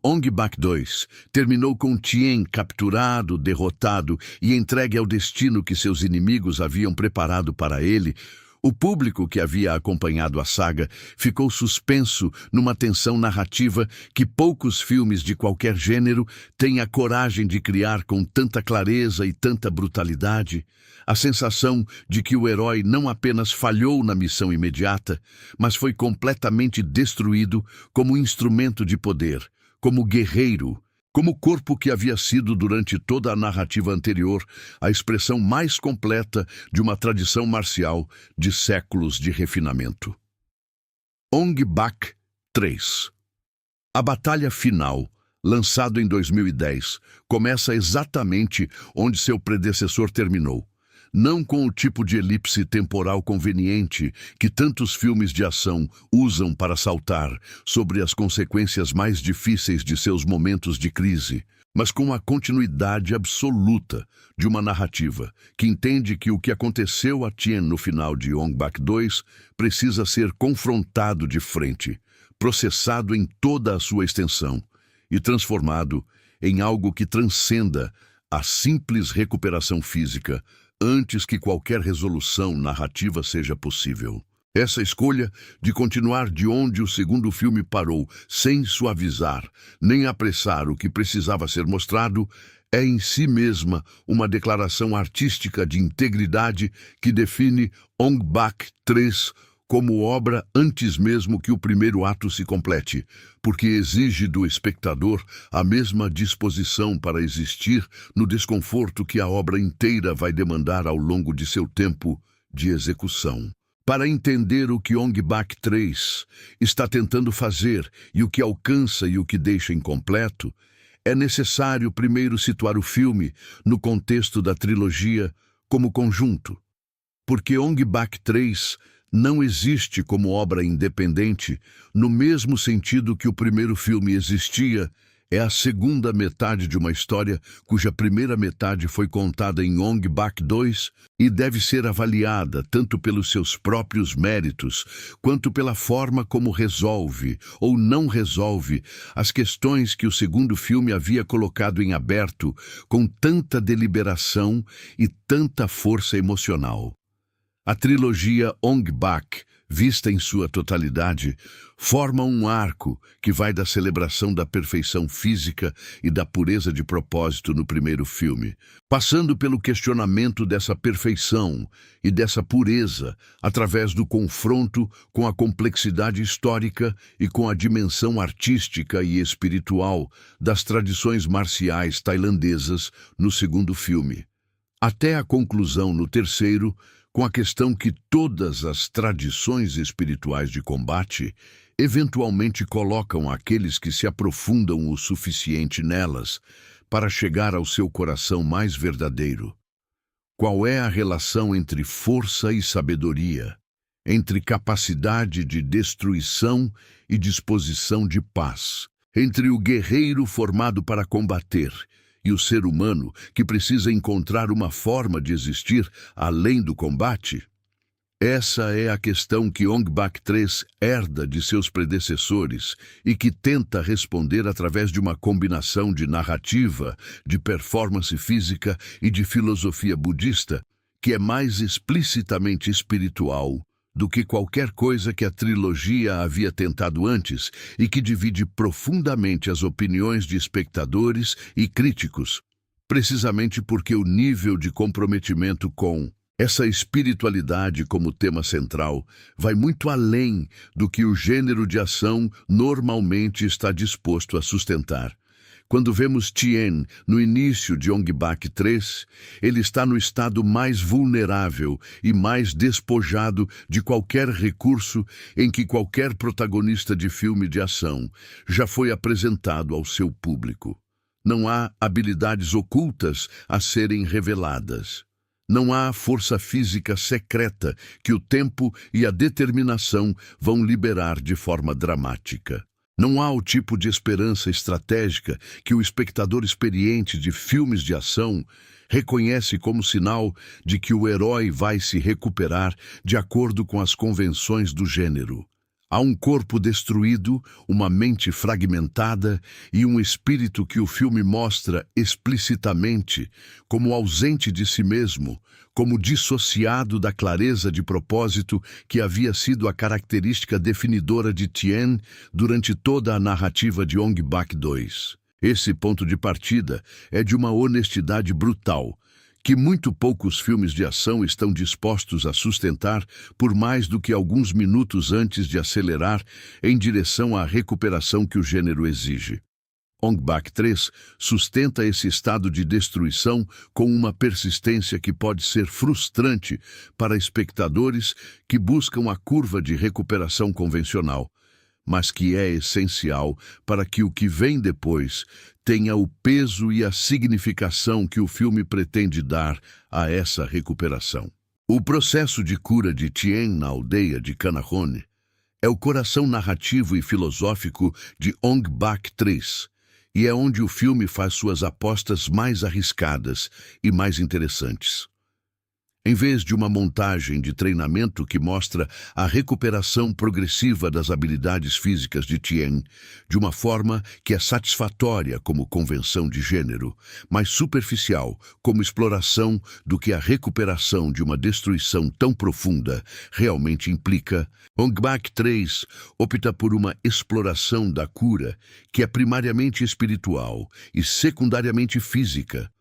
Ong Bak 2 terminou com Tien capturado, derrotado e entregue ao destino que seus inimigos haviam preparado para ele, o público que havia acompanhado a saga ficou suspenso numa tensão narrativa que poucos filmes de qualquer gênero têm a coragem de criar com tanta clareza e tanta brutalidade. A sensação de que o herói não apenas falhou na missão imediata, mas foi completamente destruído como instrumento de poder, como guerreiro, como corpo que havia sido durante toda a narrativa anterior a expressão mais completa de uma tradição marcial de séculos de refinamento. Ong Bak 3. A batalha final, lançado em 2010, começa exatamente onde seu predecessor terminou. Não com o tipo de elipse temporal conveniente que tantos filmes de ação usam para saltar sobre as consequências mais difíceis de seus momentos de crise, mas com a continuidade absoluta de uma narrativa que entende que o que aconteceu a Tien no final de Ong Bak 2 precisa ser confrontado de frente, processado em toda a sua extensão e transformado em algo que transcenda a simples recuperação física antes que qualquer resolução narrativa seja possível. Essa escolha de continuar de onde o segundo filme parou, sem suavizar, nem apressar o que precisava ser mostrado, é em si mesma uma declaração artística de integridade que define Ong Bak 3 como obra antes mesmo que o primeiro ato se complete, porque exige do espectador a mesma disposição para existir no desconforto que a obra inteira vai demandar ao longo de seu tempo de execução. Para entender o que Ong Bak 3 está tentando fazer e o que alcança e o que deixa incompleto, é necessário primeiro situar o filme no contexto da trilogia como conjunto, porque Ong Bak 3 não existe como obra independente no mesmo sentido que o primeiro filme existia. É a segunda metade de uma história cuja primeira metade foi contada em Ong Bak 2 e deve ser avaliada tanto pelos seus próprios méritos quanto pela forma como resolve ou não resolve as questões que o segundo filme havia colocado em aberto com tanta deliberação e tanta força emocional. A trilogia Ong Bak, vista em sua totalidade, forma um arco que vai da celebração da perfeição física e da pureza de propósito no primeiro filme, passando pelo questionamento dessa perfeição e dessa pureza através do confronto com a complexidade histórica e com a dimensão artística e espiritual das tradições marciais tailandesas no segundo filme, até a conclusão no terceiro, com a questão que todas as tradições espirituais de combate eventualmente colocam aqueles que se aprofundam o suficiente nelas para chegar ao seu coração mais verdadeiro. Qual é a relação entre força e sabedoria, entre capacidade de destruição e disposição de paz, entre o guerreiro formado para combater e o ser humano que precisa encontrar uma forma de existir além do combate? Essa é a questão que Ong Bak 3 herda de seus predecessores e que tenta responder através de uma combinação de narrativa, de performance física e de filosofia budista, que é mais explicitamente espiritual do que qualquer coisa que a trilogia havia tentado antes e que divide profundamente as opiniões de espectadores e críticos, precisamente porque o nível de comprometimento com essa espiritualidade como tema central vai muito além do que o gênero de ação normalmente está disposto a sustentar. Quando vemos Tien no início de Ong Bak 3, ele está no estado mais vulnerável e mais despojado de qualquer recurso em que qualquer protagonista de filme de ação já foi apresentado ao seu público. Não há habilidades ocultas a serem reveladas. Não há força física secreta que o tempo e a determinação vão liberar de forma dramática. Não há o tipo de esperança estratégica que o espectador experiente de filmes de ação reconhece como sinal de que o herói vai se recuperar de acordo com as convenções do gênero. Há um corpo destruído, uma mente fragmentada e um espírito que o filme mostra explicitamente como ausente de si mesmo, como dissociado da clareza de propósito que havia sido a característica definidora de Tien durante toda a narrativa de Ong Bak 2. Esse ponto de partida é de uma honestidade brutal, que muito poucos filmes de ação estão dispostos a sustentar por mais do que alguns minutos antes de acelerar em direção à recuperação que o gênero exige. Ong Bak 3 sustenta esse estado de destruição com uma persistência que pode ser frustrante para espectadores que buscam a curva de recuperação convencional, mas que é essencial para que o que vem depois tenha o peso e a significação que o filme pretende dar a essa recuperação. O processo de cura de Tien na aldeia de Canahone é o coração narrativo e filosófico de Ong Bak 3, e é onde o filme faz suas apostas mais arriscadas e mais interessantes. Em vez de uma montagem de treinamento que mostra a recuperação progressiva das habilidades físicas de Tien, de uma forma que é satisfatória como convenção de gênero, mas superficial como exploração do que a recuperação de uma destruição tão profunda realmente implica, Ong Bak 3 opta por uma exploração da cura que é primariamente espiritual e secundariamente física,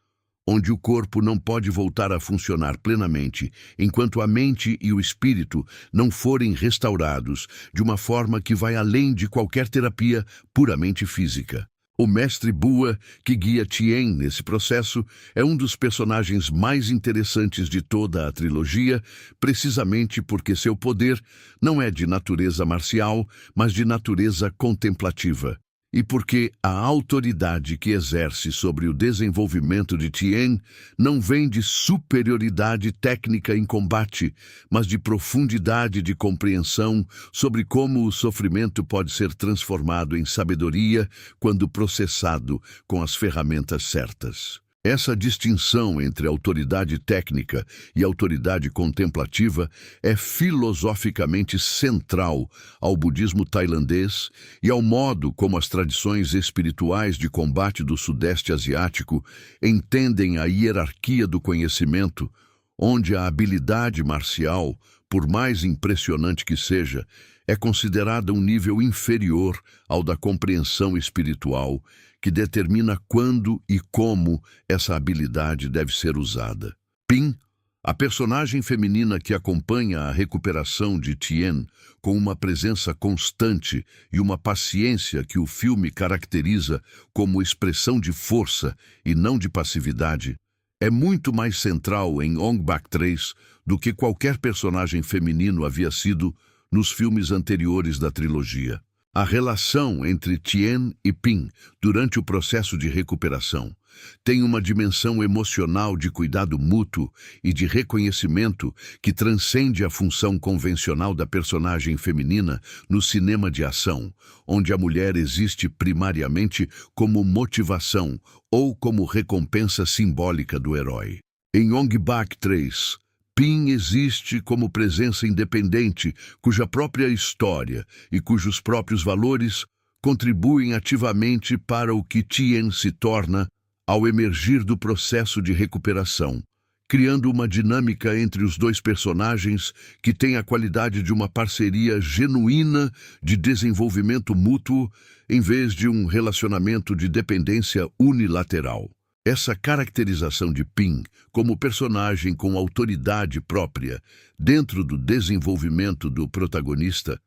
onde o corpo não pode voltar a funcionar plenamente enquanto a mente e o espírito não forem restaurados de uma forma que vai além de qualquer terapia puramente física. O mestre Bua, que guia Tien nesse processo, é um dos personagens mais interessantes de toda a trilogia, precisamente porque seu poder não é de natureza marcial, mas de natureza contemplativa. E porque a autoridade que exerce sobre o desenvolvimento de Tien não vem de superioridade técnica em combate, mas de profundidade de compreensão sobre como o sofrimento pode ser transformado em sabedoria quando processado com as ferramentas certas. Essa distinção entre autoridade técnica e autoridade contemplativa é filosoficamente central ao budismo tailandês e ao modo como as tradições espirituais de combate do Sudeste Asiático entendem a hierarquia do conhecimento, onde a habilidade marcial, por mais impressionante que seja, é considerada um nível inferior ao da compreensão espiritual, que determina quando e como essa habilidade deve ser usada. Pin, a personagem feminina que acompanha a recuperação de Tien com uma presença constante e uma paciência que o filme caracteriza como expressão de força e não de passividade, é muito mais central em Ong Bak 3 do que qualquer personagem feminino havia sido nos filmes anteriores da trilogia. A relação entre Tien e Pin durante o processo de recuperação tem uma dimensão emocional de cuidado mútuo e de reconhecimento que transcende a função convencional da personagem feminina no cinema de ação, onde a mulher existe primariamente como motivação ou como recompensa simbólica do herói. Em Ong Bak 3, Pin existe como presença independente, cuja própria história e cujos próprios valores contribuem ativamente para o que Tien se torna ao emergir do processo de recuperação, criando uma dinâmica entre os dois personagens que tem a qualidade de uma parceria genuína de desenvolvimento mútuo em vez de um relacionamento de dependência unilateral. Essa caracterização de Pin como personagem com autoridade própria dentro do desenvolvimento do protagonista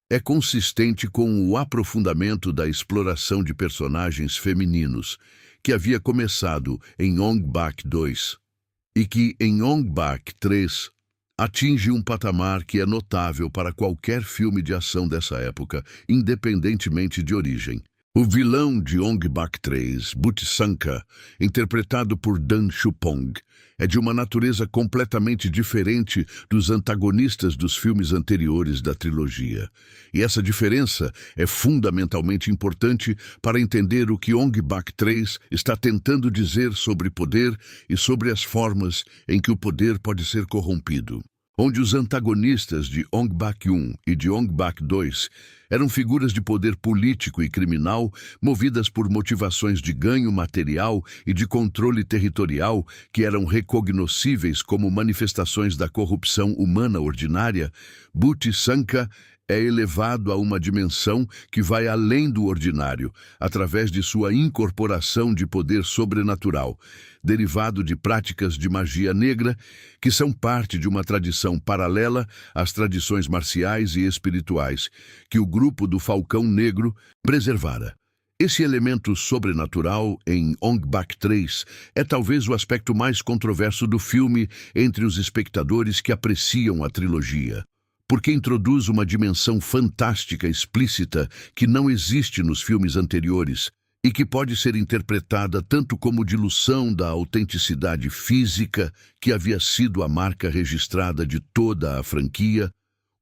é consistente com o aprofundamento da exploração de personagens femininos que havia começado em Ong Bak 2 e que em Ong Bak 3 atinge um patamar que é notável para qualquer filme de ação dessa época, independentemente de origem. O vilão de Ong Bak 3, Buttisanka, interpretado por Dan Shupong, é de uma natureza completamente diferente dos antagonistas dos filmes anteriores da trilogia. E essa diferença é fundamentalmente importante para entender o que Ong Bak 3 está tentando dizer sobre poder e sobre as formas em que o poder pode ser corrompido. onde os antagonistas de Ong Bak 1 e de Ong Bak 2 eram figuras de poder político e criminal movidas por motivações de ganho material e de controle territorial que eram recognoscíveis como manifestações da corrupção humana ordinária. Butch Sankha é elevado a uma dimensão que vai além do ordinário, através de sua incorporação de poder sobrenatural, derivado de práticas de magia negra, que são parte de uma tradição paralela às tradições marciais e espirituais, que o grupo do Falcão Negro preservara. Esse elemento sobrenatural em Ong Bak 3 é talvez o aspecto mais controverso do filme entre os espectadores que apreciam a trilogia, porque introduz uma dimensão fantástica explícita que não existe nos filmes anteriores e que pode ser interpretada tanto como diluição da autenticidade física, que havia sido a marca registrada de toda a franquia,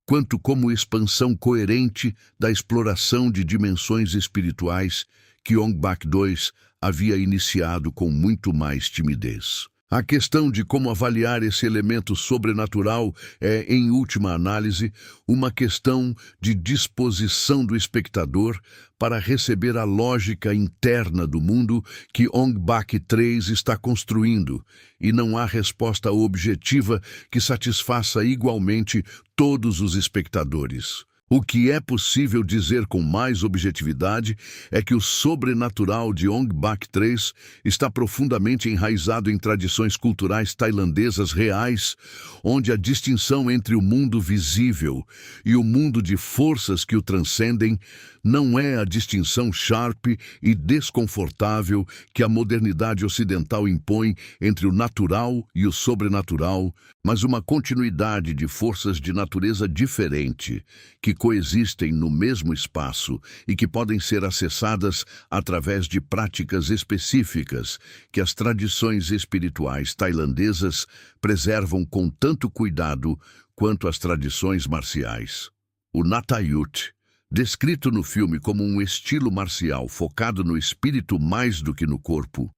quanto como expansão coerente da exploração de dimensões espirituais que Ong Bak 2 havia iniciado com muito mais timidez. A questão de como avaliar esse elemento sobrenatural é, em última análise, uma questão de disposição do espectador para receber a lógica interna do mundo que Ong Bak 3 está construindo, e não há resposta objetiva que satisfaça igualmente todos os espectadores. O que é possível dizer com mais objetividade é que o sobrenatural de Ong Bak 3 está profundamente enraizado em tradições culturais tailandesas reais, onde a distinção entre o mundo visível e o mundo de forças que o transcendem não é a distinção sharp e desconfortável que a modernidade ocidental impõe entre o natural e o sobrenatural, mas uma continuidade de forças de natureza diferente, que coexistem no mesmo espaço e que podem ser acessadas através de práticas específicas que as tradições espirituais tailandesas preservam com tanto cuidado quanto as tradições marciais. O Nathayut, descrito no filme como um estilo marcial focado no espírito mais do que no corpo,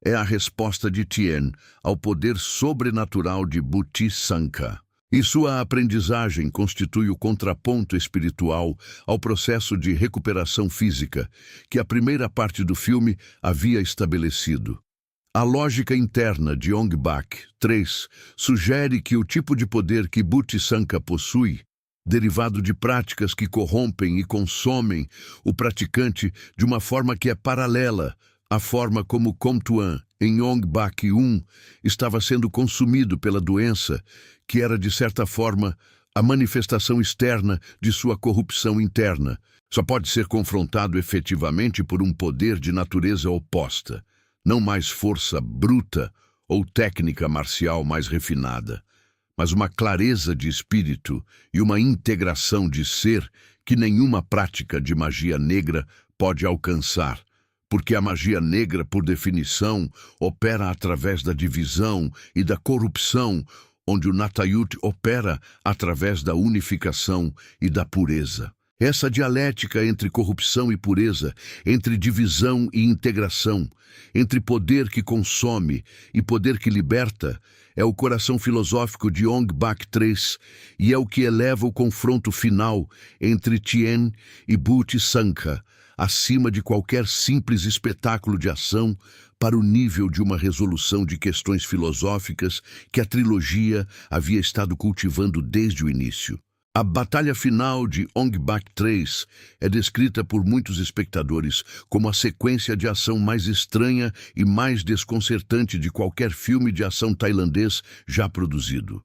é a resposta de Tien ao poder sobrenatural de Butch Sankha. E sua aprendizagem constitui o contraponto espiritual ao processo de recuperação física que a primeira parte do filme havia estabelecido. A lógica interna de Ong Bak 3 sugere que o tipo de poder que Butch Sankha possui, derivado de práticas que corrompem e consomem o praticante de uma forma que é paralela à forma como Komtuan, em Ong Bak 1, estava sendo consumido pela doença, que era, de certa forma, a manifestação externa de sua corrupção interna, só pode ser confrontado efetivamente por um poder de natureza oposta, não mais força bruta ou técnica marcial mais refinada, mas uma clareza de espírito e uma integração de ser que nenhuma prática de magia negra pode alcançar, porque a magia negra, por definição, opera através da divisão e da corrupção, onde o Nathayut opera através da unificação e da pureza. Essa dialética entre corrupção e pureza, entre divisão e integração, entre poder que consome e poder que liberta, é o coração filosófico de Ong Bak 3 e é o que eleva o confronto final entre Tien e Butch Sankha, acima de qualquer simples espetáculo de ação, para o nível de uma resolução de questões filosóficas que a trilogia havia estado cultivando desde o início. A batalha final de Ong Bak 3 é descrita por muitos espectadores como a sequência de ação mais estranha e mais desconcertante de qualquer filme de ação tailandês já produzido.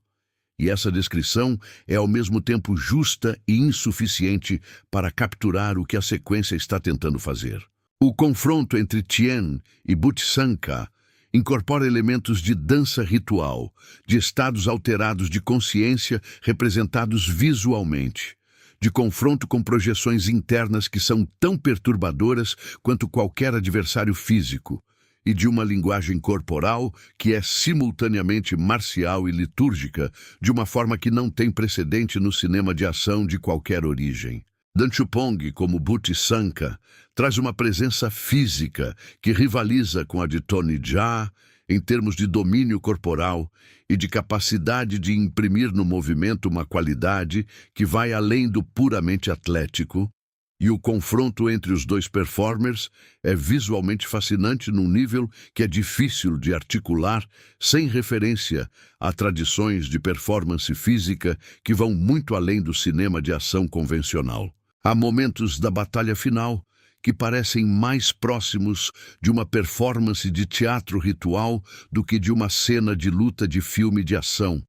E essa descrição é ao mesmo tempo justa e insuficiente para capturar o que a sequência está tentando fazer. O confronto entre Tien e Butch Sankha incorpora elementos de dança ritual, de estados alterados de consciência representados visualmente, de confronto com projeções internas que são tão perturbadoras quanto qualquer adversário físico, e de uma linguagem corporal que é simultaneamente marcial e litúrgica, de uma forma que não tem precedente no cinema de ação de qualquer origem. Danchupong, como Butch Sankha, traz uma presença física que rivaliza com a de Tony Jaa em termos de domínio corporal e de capacidade de imprimir no movimento uma qualidade que vai além do puramente atlético, e o confronto entre os dois performers é visualmente fascinante num nível que é difícil de articular sem referência a tradições de performance física que vão muito além do cinema de ação convencional. Há momentos da batalha final que parecem mais próximos de uma performance de teatro ritual do que de uma cena de luta de filme de ação,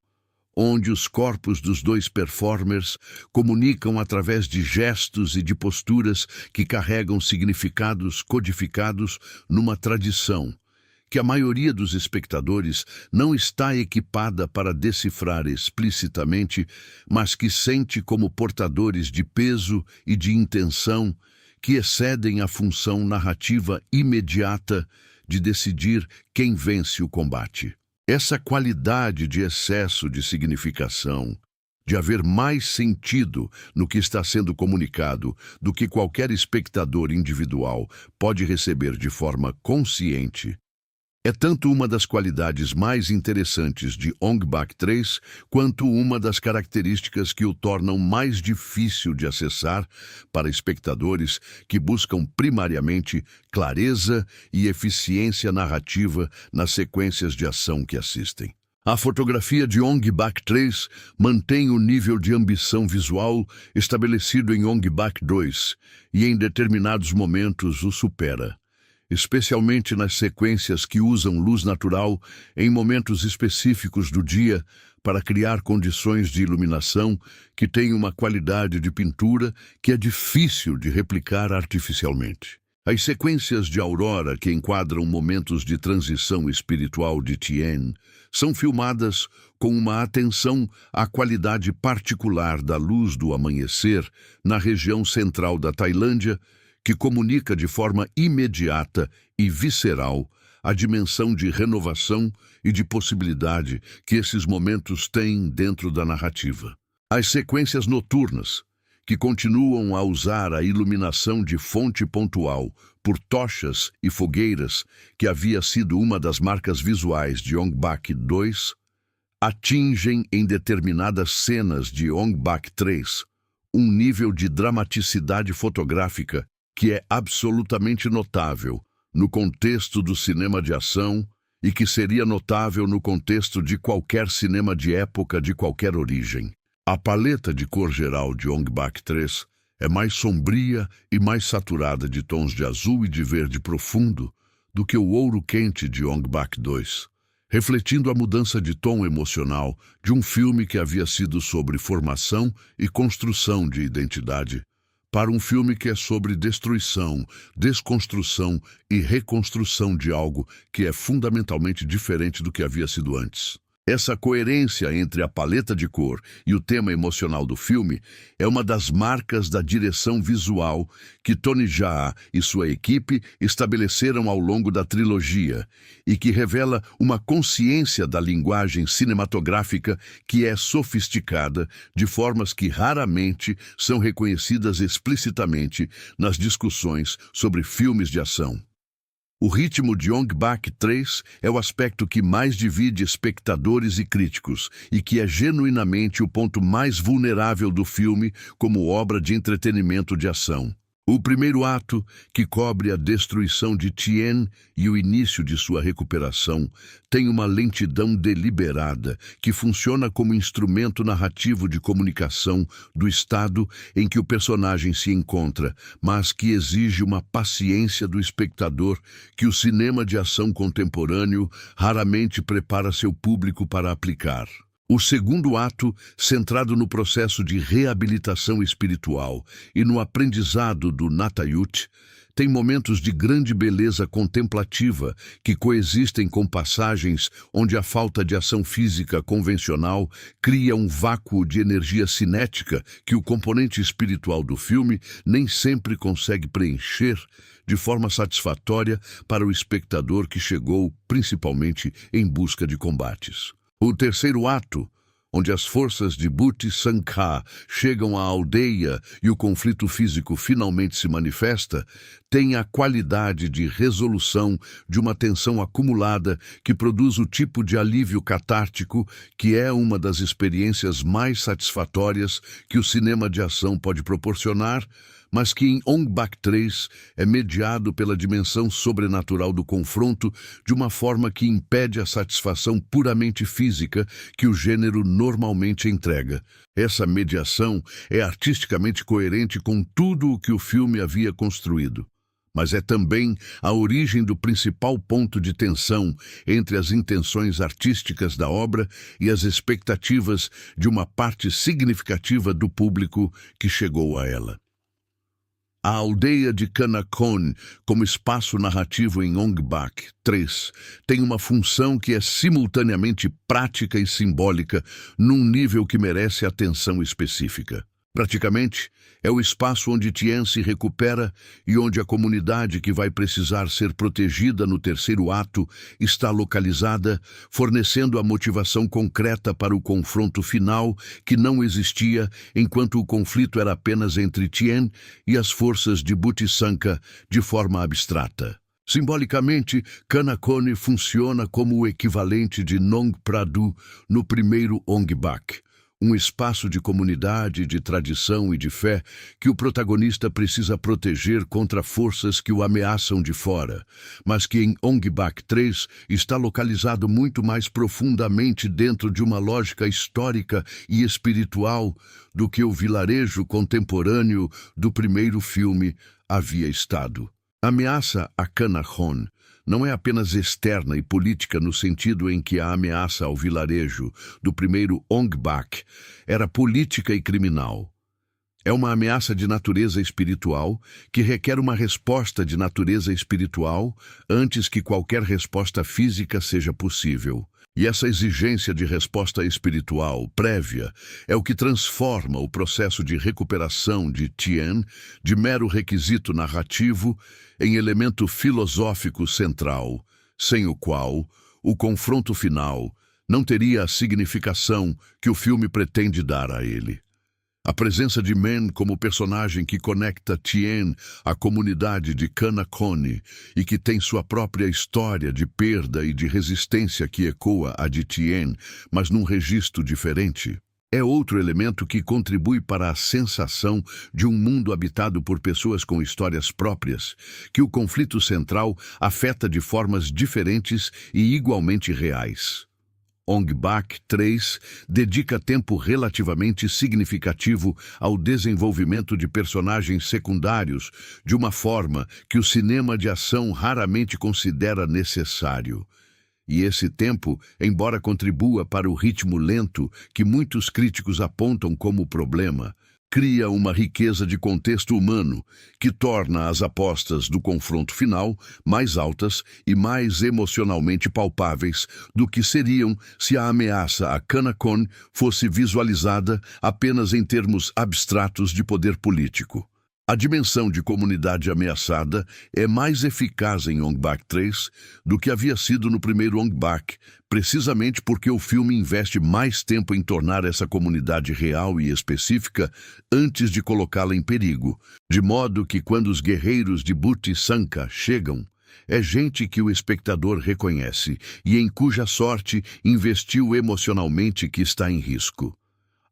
onde os corpos dos dois performers comunicam através de gestos e de posturas que carregam significados codificados numa tradição que a maioria dos espectadores não está equipada para decifrar explicitamente, mas que sente como portadores de peso e de intenção que excedem a função narrativa imediata de decidir quem vence o combate. Essa qualidade de excesso de significação, de haver mais sentido no que está sendo comunicado do que qualquer espectador individual pode receber de forma consciente, é tanto uma das qualidades mais interessantes de Ong Bak 3 quanto uma das características que o tornam mais difícil de acessar para espectadores que buscam primariamente clareza e eficiência narrativa nas sequências de ação que assistem. A fotografia de Ong Bak 3 mantém o nível de ambição visual estabelecido em Ong Bak 2 e em determinados momentos o supera, especialmente nas sequências que usam luz natural em momentos específicos do dia para criar condições de iluminação que têm uma qualidade de pintura que é difícil de replicar artificialmente. As sequências de aurora que enquadram momentos de transição espiritual de Tien são filmadas com uma atenção à qualidade particular da luz do amanhecer na região central da Tailândia, que comunica de forma imediata e visceral a dimensão de renovação e de possibilidade que esses momentos têm dentro da narrativa. As sequências noturnas, que continuam a usar a iluminação de fonte pontual por tochas e fogueiras, que havia sido uma das marcas visuais de Ong Bak 2, atingem em determinadas cenas de Ong Bak 3 um nível de dramaticidade fotográfica que é absolutamente notável no contexto do cinema de ação e que seria notável no contexto de qualquer cinema de época de qualquer origem. A paleta de cor geral de Ong Bak 3 é mais sombria e mais saturada de tons de azul e de verde profundo do que o ouro quente de Ong Bak 2, refletindo a mudança de tom emocional de um filme que havia sido sobre formação e construção de identidade, para um filme que é sobre destruição, desconstrução e reconstrução de algo que é fundamentalmente diferente do que havia sido antes. Essa coerência entre a paleta de cor e o tema emocional do filme é uma das marcas da direção visual que Tony Jaa e sua equipe estabeleceram ao longo da trilogia e que revela uma consciência da linguagem cinematográfica que é sofisticada de formas que raramente são reconhecidas explicitamente nas discussões sobre filmes de ação. O ritmo de Ong Bak 3 é o aspecto que mais divide espectadores e críticos e que é genuinamente o ponto mais vulnerável do filme como obra de entretenimento de ação. O primeiro ato, que cobre a destruição de Tien e o início de sua recuperação, tem uma lentidão deliberada que funciona como instrumento narrativo de comunicação do estado em que o personagem se encontra, mas que exige uma paciência do espectador que o cinema de ação contemporâneo raramente prepara seu público para aplicar. O segundo ato, centrado no processo de reabilitação espiritual e no aprendizado do Nattayut, tem momentos de grande beleza contemplativa que coexistem com passagens onde a falta de ação física convencional cria um vácuo de energia cinética que o componente espiritual do filme nem sempre consegue preencher de forma satisfatória para o espectador que chegou principalmente em busca de combates. O terceiro ato, onde as forças de Bhuti Sankha chegam à aldeia e o conflito físico finalmente se manifesta, tem a qualidade de resolução de uma tensão acumulada que produz o tipo de alívio catártico que é uma das experiências mais satisfatórias que o cinema de ação pode proporcionar, mas que em Ong Bak 3 é mediado pela dimensão sobrenatural do confronto de uma forma que impede a satisfação puramente física que o gênero normalmente entrega. Essa mediação é artisticamente coerente com tudo o que o filme havia construído, mas é também a origem do principal ponto de tensão entre as intenções artísticas da obra e as expectativas de uma parte significativa do público que chegou a ela. A aldeia de Kanakon, como espaço narrativo em Ong Bak 3, tem uma função que é simultaneamente prática e simbólica num nível que merece atenção específica. Praticamente, é o espaço onde Tien se recupera e onde a comunidade que vai precisar ser protegida no terceiro ato está localizada, fornecendo a motivação concreta para o confronto final que não existia enquanto o conflito era apenas entre Tien e as forças de Bhuti Sankha de forma abstrata. Simbolicamente, Kanakone funciona como o equivalente de Nong Pradu no primeiro Ong Bak, um espaço de comunidade, de tradição e de fé que o protagonista precisa proteger contra forças que o ameaçam de fora, mas que em Ong Bak 3 está localizado muito mais profundamente dentro de uma lógica histórica e espiritual do que o vilarejo contemporâneo do primeiro filme havia estado. A ameaça a Kanakon não é apenas externa e política no sentido em que a ameaça ao vilarejo do primeiro Ong Bak era política e criminal. É uma ameaça de natureza espiritual que requer uma resposta de natureza espiritual antes que qualquer resposta física seja possível. E essa exigência de resposta espiritual prévia é o que transforma o processo de recuperação de Tien de mero requisito narrativo em elemento filosófico central, sem o qual o confronto final não teria a significação que o filme pretende dar a ele. A presença de Men como personagem que conecta Tien à comunidade de Kanakone e que tem sua própria história de perda e de resistência que ecoa a de Tien, mas num registro diferente, é outro elemento que contribui para a sensação de um mundo habitado por pessoas com histórias próprias, que o conflito central afeta de formas diferentes e igualmente reais. Ong Bak 3 dedica tempo relativamente significativo ao desenvolvimento de personagens secundários de uma forma que o cinema de ação raramente considera necessário. E esse tempo, embora contribua para o ritmo lento que muitos críticos apontam como problema, cria uma riqueza de contexto humano que torna as apostas do confronto final mais altas e mais emocionalmente palpáveis do que seriam se a ameaça a Kanakon fosse visualizada apenas em termos abstratos de poder político. A dimensão de comunidade ameaçada é mais eficaz em Ong Bak 3 do que havia sido no primeiro Ong Bak, precisamente porque o filme investe mais tempo em tornar essa comunidade real e específica antes de colocá-la em perigo, de modo que quando os guerreiros de Bhuti Sankha chegam, é gente que o espectador reconhece e em cuja sorte investiu emocionalmente que está em risco.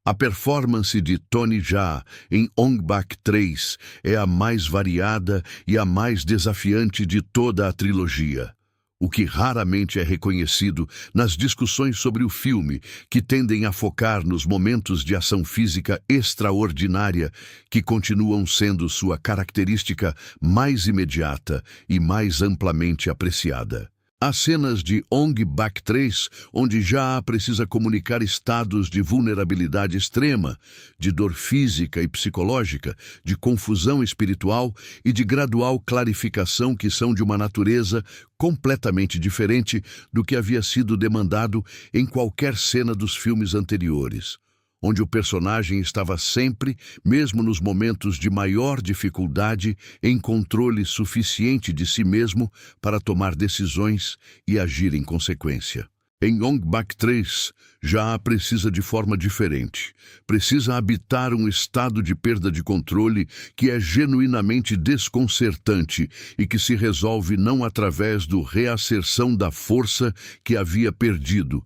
A performance de Tony Jaa em Ong Bak 3 é a mais variada e a mais desafiante de toda a trilogia, o que raramente é reconhecido nas discussões sobre o filme, que tendem a focar nos momentos de ação física extraordinária que continuam sendo sua característica mais imediata e mais amplamente apreciada. Há cenas de Ong Bak 3 onde Jaa precisa comunicar estados de vulnerabilidade extrema, de dor física e psicológica, de confusão espiritual e de gradual clarificação que são de uma natureza completamente diferente do que havia sido demandado em qualquer cena dos filmes anteriores, onde o personagem estava sempre, mesmo nos momentos de maior dificuldade, em controle suficiente de si mesmo para tomar decisões e agir em consequência. Em Ong Bak 3, Já precisa de forma diferente. Precisa habitar um estado de perda de controle que é genuinamente desconcertante e que se resolve não através do reasserção da força que havia perdido,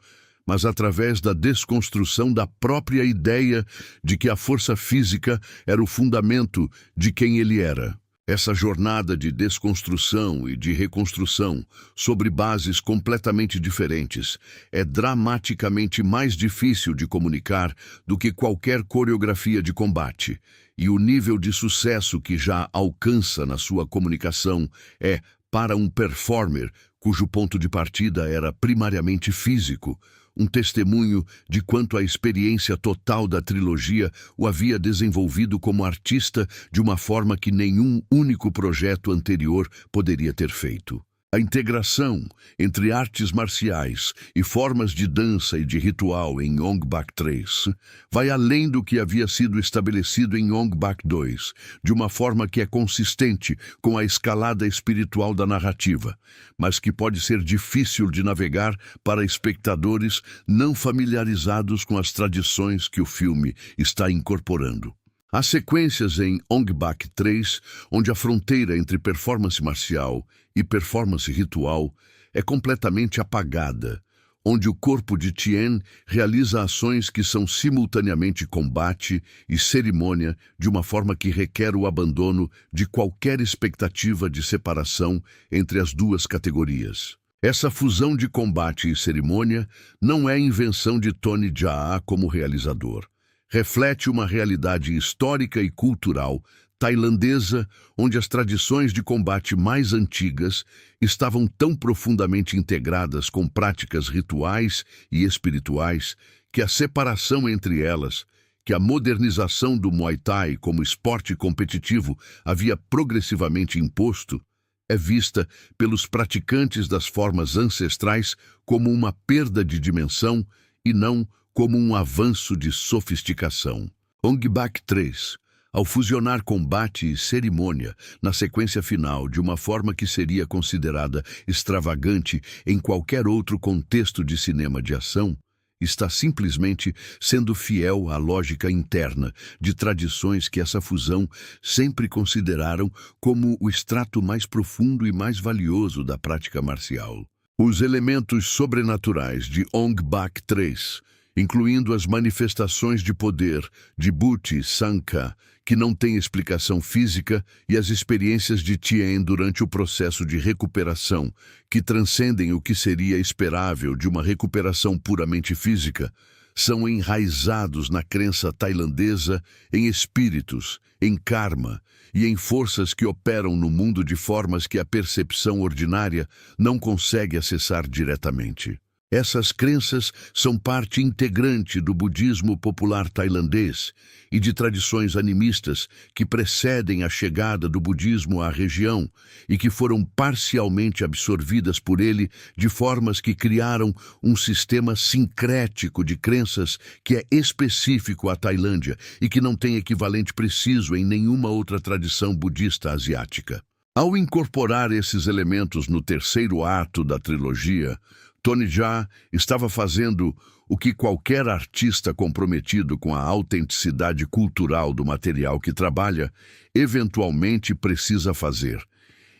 mas através da desconstrução da própria ideia de que a força física era o fundamento de quem ele era. Essa jornada de desconstrução e de reconstrução sobre bases completamente diferentes é dramaticamente mais difícil de comunicar do que qualquer coreografia de combate, e o nível de sucesso que já alcança na sua comunicação é, para um performer cujo ponto de partida era primariamente físico, um testemunho de quanto a experiência total da trilogia o havia desenvolvido como artista de uma forma que nenhum único projeto anterior poderia ter feito. A integração entre artes marciais e formas de dança e de ritual em Ong Bak 3 vai além do que havia sido estabelecido em Ong Bak 2, de uma forma que é consistente com a escalada espiritual da narrativa, mas que pode ser difícil de navegar para espectadores não familiarizados com as tradições que o filme está incorporando. Há sequências em Ong Bak 3 onde a fronteira entre performance marcial e performance ritual é completamente apagada, onde o corpo de Tien realiza ações que são simultaneamente combate e cerimônia de uma forma que requer o abandono de qualquer expectativa de separação entre as duas categorias. Essa fusão de combate e cerimônia não é invenção de Tony Jaa como realizador. Reflete uma realidade histórica e cultural tailandesa, onde as tradições de combate mais antigas estavam tão profundamente integradas com práticas rituais e espirituais que a separação entre elas, que a modernização do Muay Thai como esporte competitivo havia progressivamente imposto, é vista pelos praticantes das formas ancestrais como uma perda de dimensão e não como um avanço de sofisticação. Ong Bak 3, ao fusionar combate e cerimônia na sequência final de uma forma que seria considerada extravagante em qualquer outro contexto de cinema de ação, está simplesmente sendo fiel à lógica interna de tradições que essa fusão sempre consideraram como o extrato mais profundo e mais valioso da prática marcial. Os elementos sobrenaturais de Ong Bak 3, incluindo as manifestações de poder de Buti Sanka, que não têm explicação física, e as experiências de Tien durante o processo de recuperação, que transcendem o que seria esperável de uma recuperação puramente física, são enraizados na crença tailandesa em espíritos, em karma e em forças que operam no mundo de formas que a percepção ordinária não consegue acessar diretamente. Essas crenças são parte integrante do budismo popular tailandês e de tradições animistas que precedem a chegada do budismo à região e que foram parcialmente absorvidas por ele de formas que criaram um sistema sincrético de crenças que é específico à Tailândia e que não tem equivalente preciso em nenhuma outra tradição budista asiática. Ao incorporar esses elementos no terceiro ato da trilogia, Tony Jaa estava fazendo o que qualquer artista comprometido com a autenticidade cultural do material que trabalha eventualmente precisa fazer: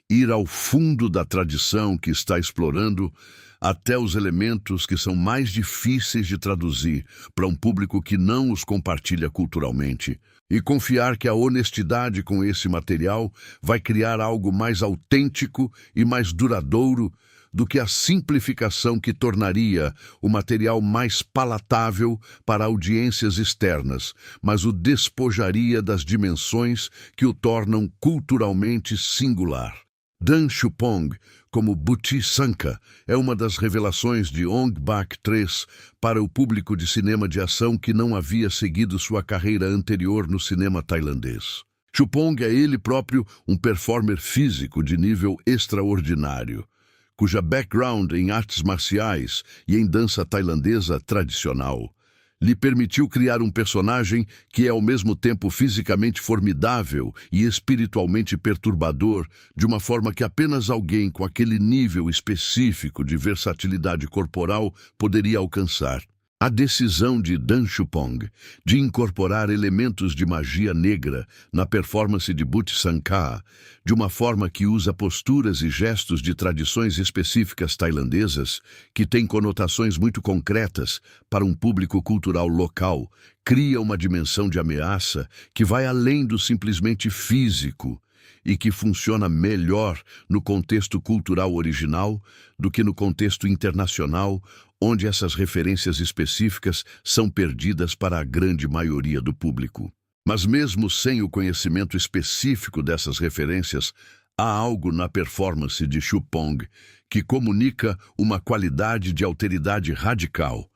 ir ao fundo da tradição que está explorando até os elementos que são mais difíceis de traduzir para um público que não os compartilha culturalmente, e confiar que a honestidade com esse material vai criar algo mais autêntico e mais duradouro do que a simplificação que tornaria o material mais palatável para audiências externas, mas o despojaria das dimensões que o tornam culturalmente singular. Dan Shupong, como Buti Sanka, é uma das revelações de Ong Bak 3 para o público de cinema de ação que não havia seguido sua carreira anterior no cinema tailandês. Shupong é ele próprio um performer físico de nível extraordinário, cuja background em artes marciais e em dança tailandesa tradicional lhe permitiu criar um personagem que é ao mesmo tempo fisicamente formidável e espiritualmente perturbador, de uma forma que apenas alguém com aquele nível específico de versatilidade corporal poderia alcançar. A decisão de Dan Shupong de incorporar elementos de magia negra na performance de Butch Sankar, de uma forma que usa posturas e gestos de tradições específicas tailandesas, que têm conotações muito concretas para um público cultural local, cria uma dimensão de ameaça que vai além do simplesmente físico e que funciona melhor no contexto cultural original do que no contexto internacional, onde essas referências específicas são perdidas para a grande maioria do público. Mas mesmo sem o conhecimento específico dessas referências, há algo na performance de Shupong que comunica uma qualidade de alteridade radical,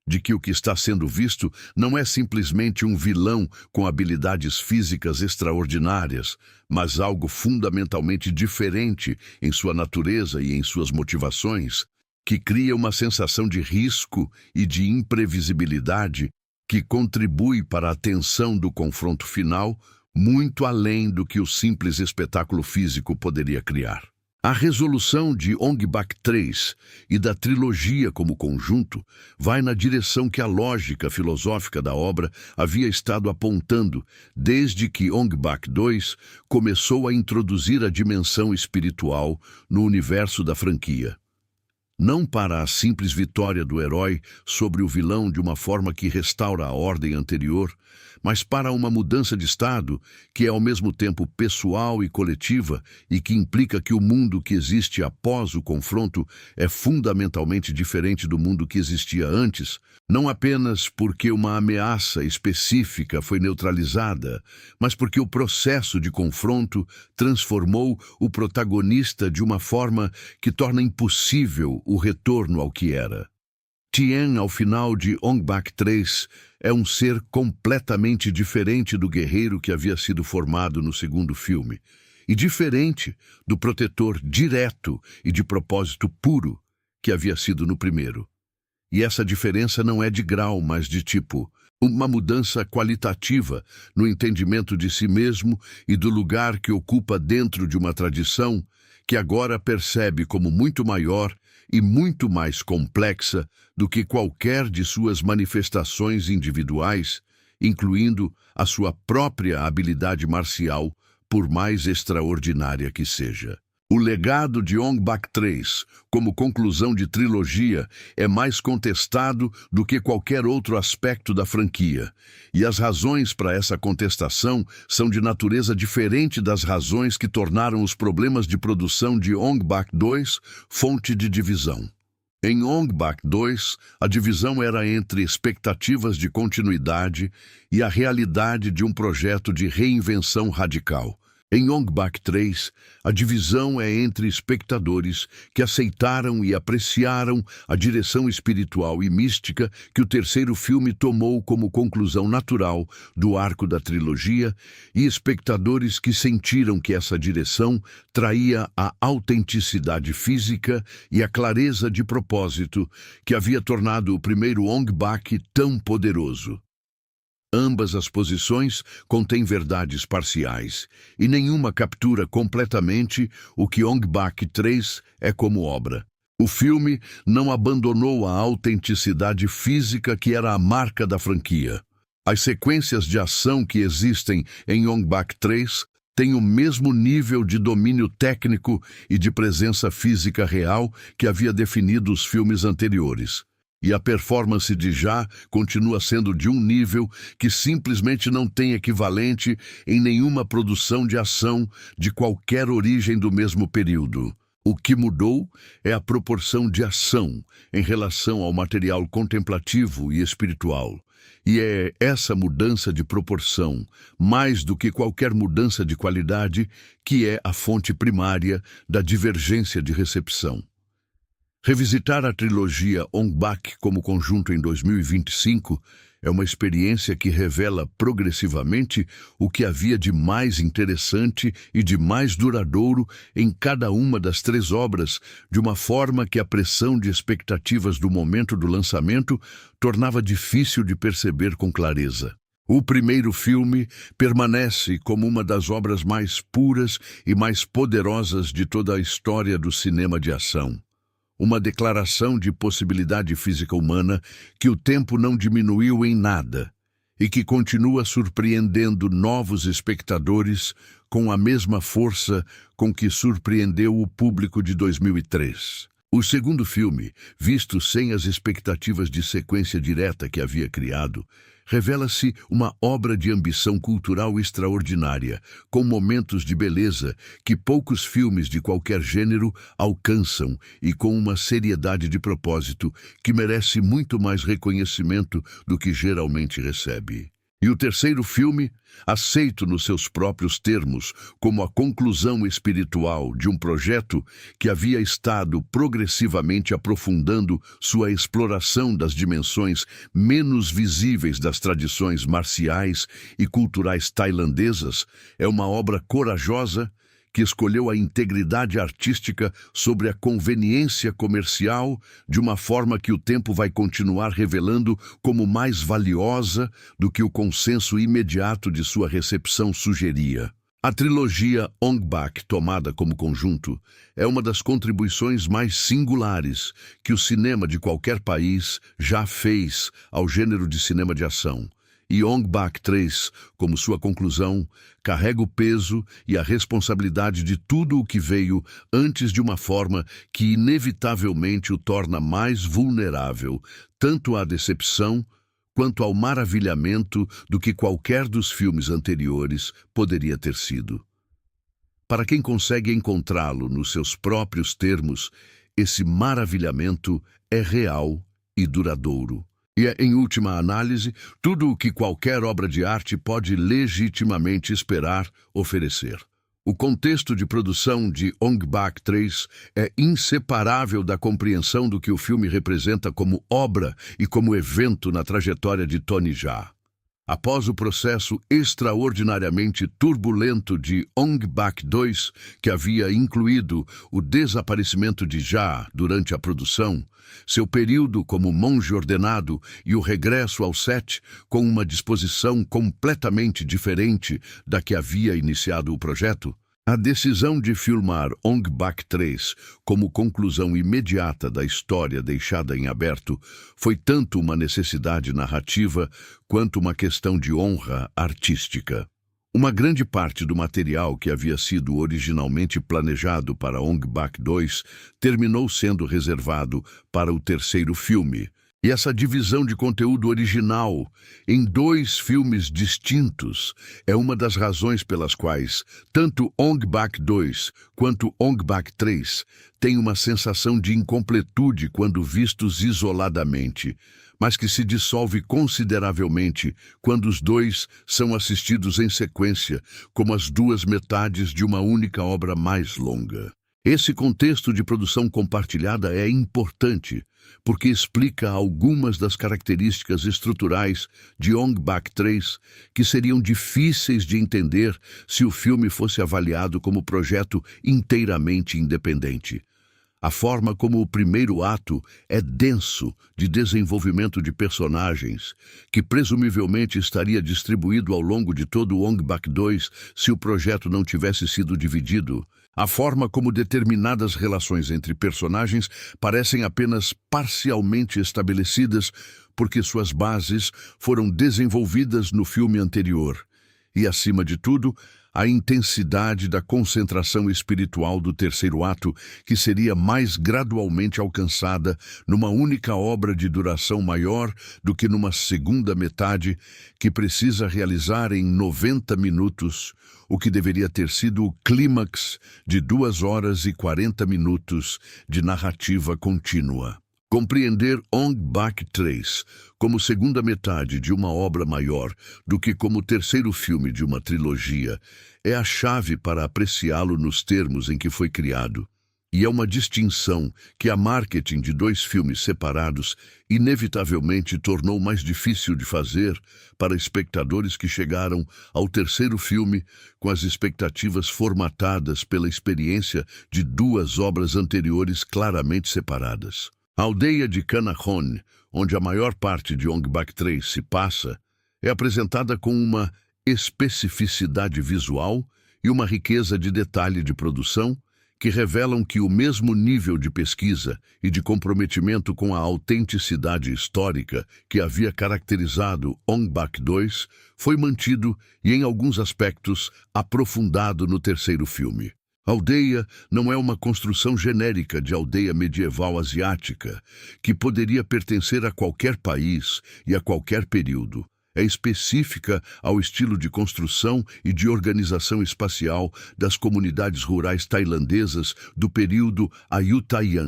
de que o que está sendo visto não é simplesmente um vilão com habilidades físicas extraordinárias, mas algo fundamentalmente diferente em sua natureza e em suas motivações, que cria uma sensação de risco e de imprevisibilidade que contribui para a tensão do confronto final, muito além do que o simples espetáculo físico poderia criar. A resolução de Ong Bak 3 e da trilogia como conjunto vai na direção que a lógica filosófica da obra havia estado apontando desde que Ong Bak 2 começou a introduzir a dimensão espiritual no universo da franquia. Não para a simples vitória do herói sobre o vilão de uma forma que restaura a ordem anterior, mas para uma mudança de estado que é ao mesmo tempo pessoal e coletiva e que implica que o mundo que existe após o confronto é fundamentalmente diferente do mundo que existia antes, não apenas porque uma ameaça específica foi neutralizada, mas porque o processo de confronto transformou o protagonista de uma forma que torna impossível o retorno ao que era. Tien, ao final de Ong Bak 3, é um ser completamente diferente do guerreiro que havia sido formado no segundo filme, e diferente do protetor direto e de propósito puro que havia sido no primeiro. E essa diferença não é de grau, mas de tipo, uma mudança qualitativa no entendimento de si mesmo e do lugar que ocupa dentro de uma tradição que agora percebe como muito maior e muito mais complexa do que qualquer de suas manifestações individuais, incluindo a sua própria habilidade marcial, por mais extraordinária que seja. O legado de Ong Bak 3, como conclusão de trilogia, é mais contestado do que qualquer outro aspecto da franquia, e as razões para essa contestação são de natureza diferente das razões que tornaram os problemas de produção de Ong Bak 2 fonte de divisão. Em Ong Bak 2, a divisão era entre expectativas de continuidade e a realidade de um projeto de reinvenção radical. Em Ong Bak 3, a divisão é entre espectadores que aceitaram e apreciaram a direção espiritual e mística que o terceiro filme tomou como conclusão natural do arco da trilogia e espectadores que sentiram que essa direção traía a autenticidade física e a clareza de propósito que havia tornado o primeiro Ong Bak tão poderoso. Ambas as posições contêm verdades parciais, e nenhuma captura completamente o que Ong Bak 3 é como obra. O filme não abandonou a autenticidade física que era a marca da franquia. As sequências de ação que existem em Ong Bak 3 têm o mesmo nível de domínio técnico e de presença física real que havia definido os filmes anteriores. E a performance de Ja continua sendo de um nível que simplesmente não tem equivalente em nenhuma produção de ação de qualquer origem do mesmo período. O que mudou é a proporção de ação em relação ao material contemplativo e espiritual. E é essa mudança de proporção, mais do que qualquer mudança de qualidade, que é a fonte primária da divergência de recepção. Revisitar a trilogia Ong Bak como conjunto em 2025 É uma experiência que revela progressivamente o que havia de mais interessante e de mais duradouro em cada uma das 3 obras, de uma forma que a pressão de expectativas do momento do lançamento tornava difícil de perceber com clareza. O primeiro filme permanece como uma das obras mais puras e mais poderosas de toda a história do cinema de ação. Uma declaração de possibilidade física humana que o tempo não diminuiu em nada e que continua surpreendendo novos espectadores com a mesma força com que surpreendeu o público de 2003. O segundo filme, visto sem as expectativas de sequência direta que havia criado, revela-se uma obra de ambição cultural extraordinária, com momentos de beleza que poucos filmes de qualquer gênero alcançam e com uma seriedade de propósito que merece muito mais reconhecimento do que geralmente recebe. E o terceiro filme, aceito nos seus próprios termos como a conclusão espiritual de um projeto que havia estado progressivamente aprofundando sua exploração das dimensões menos visíveis das tradições marciais e culturais tailandesas, é uma obra corajosa que escolheu a integridade artística sobre a conveniência comercial de uma forma que o tempo vai continuar revelando como mais valiosa do que o consenso imediato de sua recepção sugeria. A trilogia Ong Bak, tomada como conjunto, é uma das contribuições mais singulares que o cinema de qualquer país já fez ao gênero de cinema de ação. E Ong Bak 3, como sua conclusão, carrega o peso e a responsabilidade de tudo o que veio antes de uma forma que inevitavelmente o torna mais vulnerável, tanto à decepção quanto ao maravilhamento do que qualquer dos filmes anteriores poderia ter sido. Para quem consegue encontrá-lo nos seus próprios termos, esse maravilhamento é real e duradouro. E é, em última análise, tudo o que qualquer obra de arte pode legitimamente esperar oferecer. O contexto de produção de Ong Bak 3 é inseparável da compreensão do que o filme representa como obra e como evento na trajetória de Tony Jaa. Após o processo extraordinariamente turbulento de Ong Bak 2, que havia incluído o desaparecimento de Jaa durante a produção, seu período como monge ordenado e o regresso ao set com uma disposição completamente diferente da que havia iniciado o projeto, a decisão de filmar Ong Bak 3 como conclusão imediata da história deixada em aberto foi tanto uma necessidade narrativa quanto uma questão de honra artística. Uma grande parte do material que havia sido originalmente planejado para Ong Bak 2 terminou sendo reservado para o terceiro filme. E essa divisão de conteúdo original em 2 filmes distintos é uma das razões pelas quais tanto Ong Bak 2 quanto Ong Bak 3 têm uma sensação de incompletude quando vistos isoladamente, mas que se dissolve consideravelmente quando os 2 são assistidos em sequência, como as 2 metades de uma única obra mais longa. Esse contexto de produção compartilhada é importante, porque explica algumas das características estruturais de Ong Bak 3 que seriam difíceis de entender se o filme fosse avaliado como projeto inteiramente independente. A forma como o primeiro ato é denso de desenvolvimento de personagens, que presumivelmente estaria distribuído ao longo de todo o Ong Bak 2 se o projeto não tivesse sido dividido. A forma como determinadas relações entre personagens parecem apenas parcialmente estabelecidas porque suas bases foram desenvolvidas no filme anterior. E, acima de tudo, a intensidade da concentração espiritual do terceiro ato, que seria mais gradualmente alcançada numa única obra de duração maior do que numa segunda metade, que precisa realizar em 90 minutos, o que deveria ter sido o clímax de 2 horas e 40 minutos de narrativa contínua. Compreender Ong Bak 3 como segunda metade de uma obra maior do que como terceiro filme de uma trilogia é a chave para apreciá-lo nos termos em que foi criado. E é uma distinção que a marketing de dois filmes separados inevitavelmente tornou mais difícil de fazer para espectadores que chegaram ao terceiro filme com as expectativas formatadas pela experiência de duas obras anteriores claramente separadas. A aldeia de Canahon, onde a maior parte de Ong Bak 3 se passa, é apresentada com uma especificidade visual e uma riqueza de detalhe de produção que revelam que o mesmo nível de pesquisa e de comprometimento com a autenticidade histórica que havia caracterizado Ong Bak 2 foi mantido e, em alguns aspectos, aprofundado no terceiro filme. A aldeia não é uma construção genérica de aldeia medieval asiática, que poderia pertencer a qualquer país e a qualquer período. É específica ao estilo de construção e de organização espacial das comunidades rurais tailandesas do período Ayutthaya,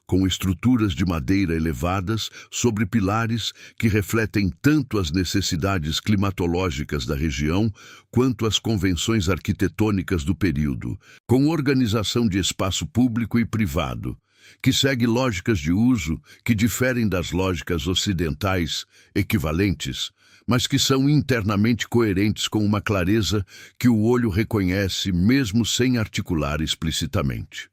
com estruturas de madeira elevadas sobre pilares que refletem tanto as necessidades climatológicas da região quanto as convenções arquitetônicas do período, com organização de espaço público e privado, que segue lógicas de uso que diferem das lógicas ocidentais equivalentes, mas que são internamente coerentes com uma clareza que o olho reconhece mesmo sem articular explicitamente.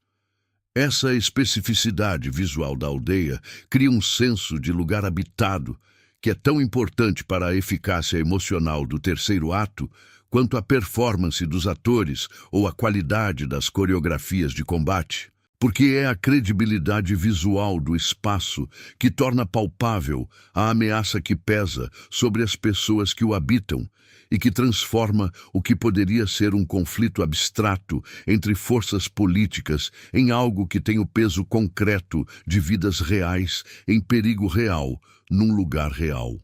Essa especificidade visual da aldeia cria um senso de lugar habitado que é tão importante para a eficácia emocional do terceiro ato quanto a performance dos atores ou a qualidade das coreografias de combate. Porque é a credibilidade visual do espaço que torna palpável a ameaça que pesa sobre as pessoas que o habitam e que transforma o que poderia ser um conflito abstrato entre forças políticas em algo que tem o peso concreto de vidas reais em perigo real, num lugar real.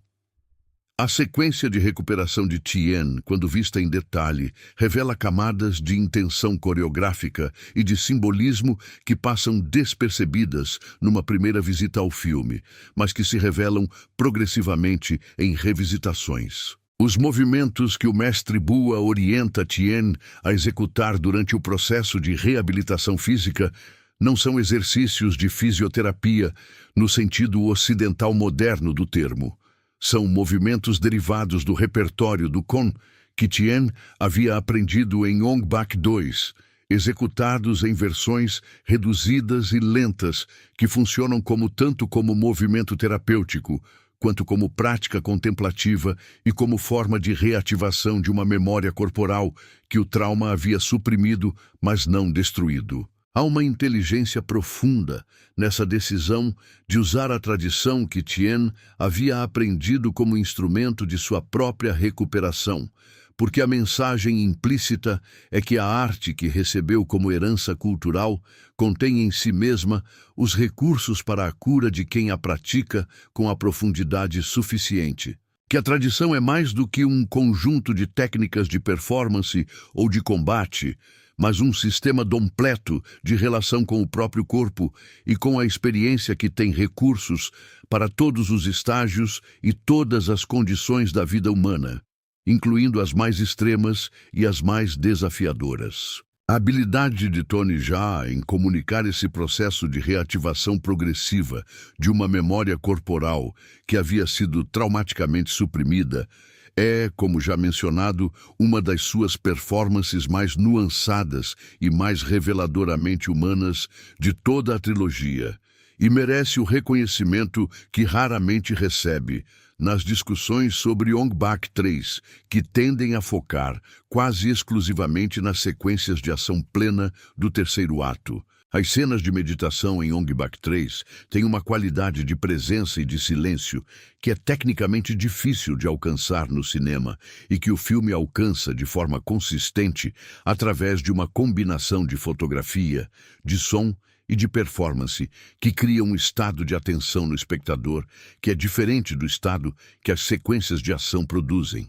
A sequência de recuperação de Tien, quando vista em detalhe, revela camadas de intenção coreográfica e de simbolismo que passam despercebidas numa primeira visita ao filme, mas que se revelam progressivamente em revisitações. Os movimentos que o mestre Bua orienta Tien a executar durante o processo de reabilitação física não são exercícios de fisioterapia no sentido ocidental moderno do termo. São movimentos derivados do repertório do Kon que Tien havia aprendido em Ong Bak 2, executados em versões reduzidas e lentas que funcionam tanto como movimento terapêutico, quanto como prática contemplativa e como forma de reativação de uma memória corporal que o trauma havia suprimido, mas não destruído. Há uma inteligência profunda nessa decisão de usar a tradição que Tien havia aprendido como instrumento de sua própria recuperação, porque a mensagem implícita é que a arte que recebeu como herança cultural contém em si mesma os recursos para a cura de quem a pratica com a profundidade suficiente. Que a tradição é mais do que um conjunto de técnicas de performance ou de combate, mas um sistema completo de relação com o próprio corpo e com a experiência que tem recursos para todos os estágios e todas as condições da vida humana, incluindo as mais extremas e as mais desafiadoras. A habilidade de Tony Jaa em comunicar esse processo de reativação progressiva de uma memória corporal que havia sido traumaticamente suprimida é, como já mencionado, uma das suas performances mais nuançadas e mais reveladoramente humanas de toda a trilogia, e merece o reconhecimento que raramente recebe nas discussões sobre Ong Bak 3, que tendem a focar quase exclusivamente nas sequências de ação plena do terceiro ato. As cenas de meditação em Ong Bak 3 têm uma qualidade de presença e de silêncio que é tecnicamente difícil de alcançar no cinema e que o filme alcança de forma consistente através de uma combinação de fotografia, de som e de performance que cria um estado de atenção no espectador que é diferente do estado que as sequências de ação produzem,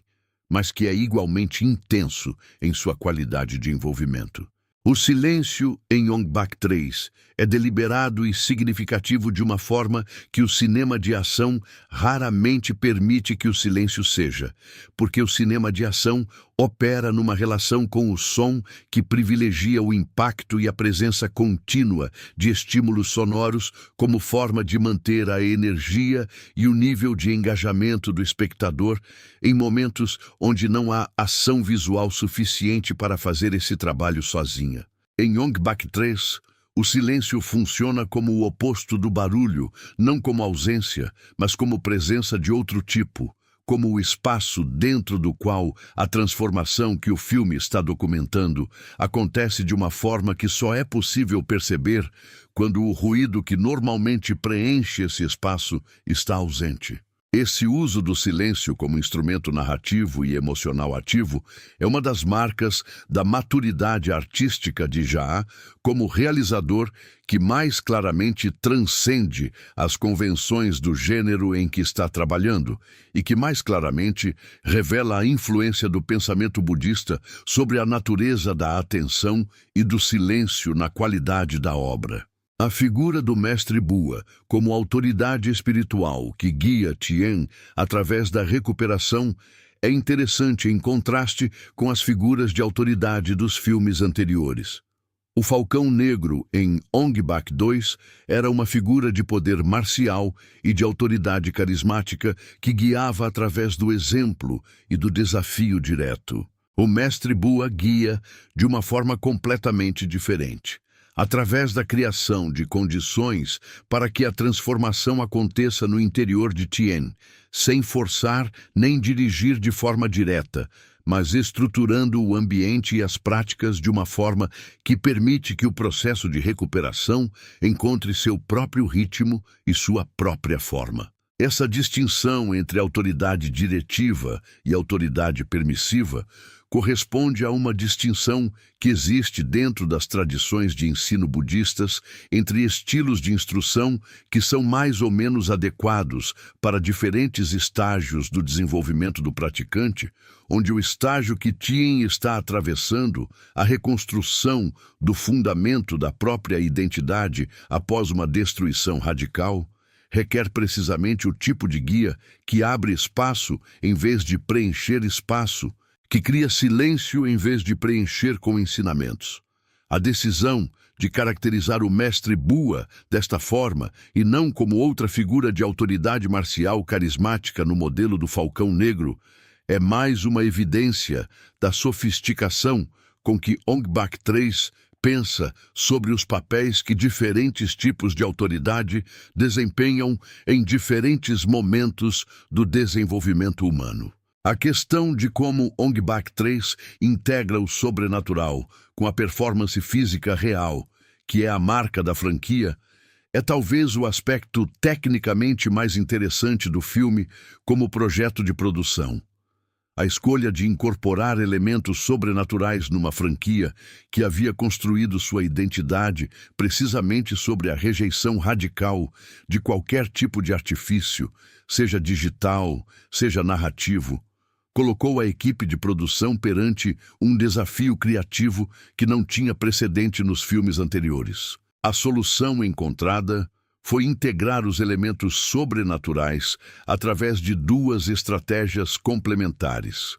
mas que é igualmente intenso em sua qualidade de envolvimento. O silêncio em Ong Bak 3 é deliberado e significativo de uma forma que o cinema de ação raramente permite que o silêncio seja, porque o cinema de ação opera numa relação com o som que privilegia o impacto e a presença contínua de estímulos sonoros como forma de manter a energia e o nível de engajamento do espectador em momentos onde não há ação visual suficiente para fazer esse trabalho sozinha. Em Ong Bak 3, o silêncio funciona como o oposto do barulho, não como ausência, mas como presença de outro tipo, como o espaço dentro do qual a transformação que o filme está documentando acontece de uma forma que só é possível perceber quando o ruído que normalmente preenche esse espaço está ausente. Esse uso do silêncio como instrumento narrativo e emocional ativo é uma das marcas da maturidade artística de Jaa como realizador que mais claramente transcende as convenções do gênero em que está trabalhando e que mais claramente revela a influência do pensamento budista sobre a natureza da atenção e do silêncio na qualidade da obra. A figura do mestre Bua, como autoridade espiritual que guia Tien através da recuperação, é interessante em contraste com as figuras de autoridade dos filmes anteriores. O Falcão Negro, em Ong Bak 2, era uma figura de poder marcial e de autoridade carismática que guiava através do exemplo e do desafio direto. O mestre Bua guia de uma forma completamente diferente, através da criação de condições para que a transformação aconteça no interior de Tien, sem forçar nem dirigir de forma direta, mas estruturando o ambiente e as práticas de uma forma que permite que o processo de recuperação encontre seu próprio ritmo e sua própria forma. Essa distinção entre autoridade diretiva e autoridade permissiva corresponde a uma distinção que existe dentro das tradições de ensino budistas entre estilos de instrução que são mais ou menos adequados para diferentes estágios do desenvolvimento do praticante, onde o estágio que Tien está atravessando, a reconstrução do fundamento da própria identidade após uma destruição radical, requer precisamente o tipo de guia que abre espaço em vez de preencher espaço, que cria silêncio em vez de preencher com ensinamentos. A decisão de caracterizar o mestre Bua desta forma e não como outra figura de autoridade marcial carismática no modelo do Falcão Negro é mais uma evidência da sofisticação com que Ong Bak 3 pensa sobre os papéis que diferentes tipos de autoridade desempenham em diferentes momentos do desenvolvimento humano. A questão de como Ong Bak 3 integra o sobrenatural com a performance física real, que é a marca da franquia, é talvez o aspecto tecnicamente mais interessante do filme como projeto de produção. A escolha de incorporar elementos sobrenaturais numa franquia que havia construído sua identidade precisamente sobre a rejeição radical de qualquer tipo de artifício, seja digital, seja narrativo, colocou a equipe de produção perante um desafio criativo que não tinha precedente nos filmes anteriores. A solução encontrada foi integrar os elementos sobrenaturais através de duas estratégias complementares.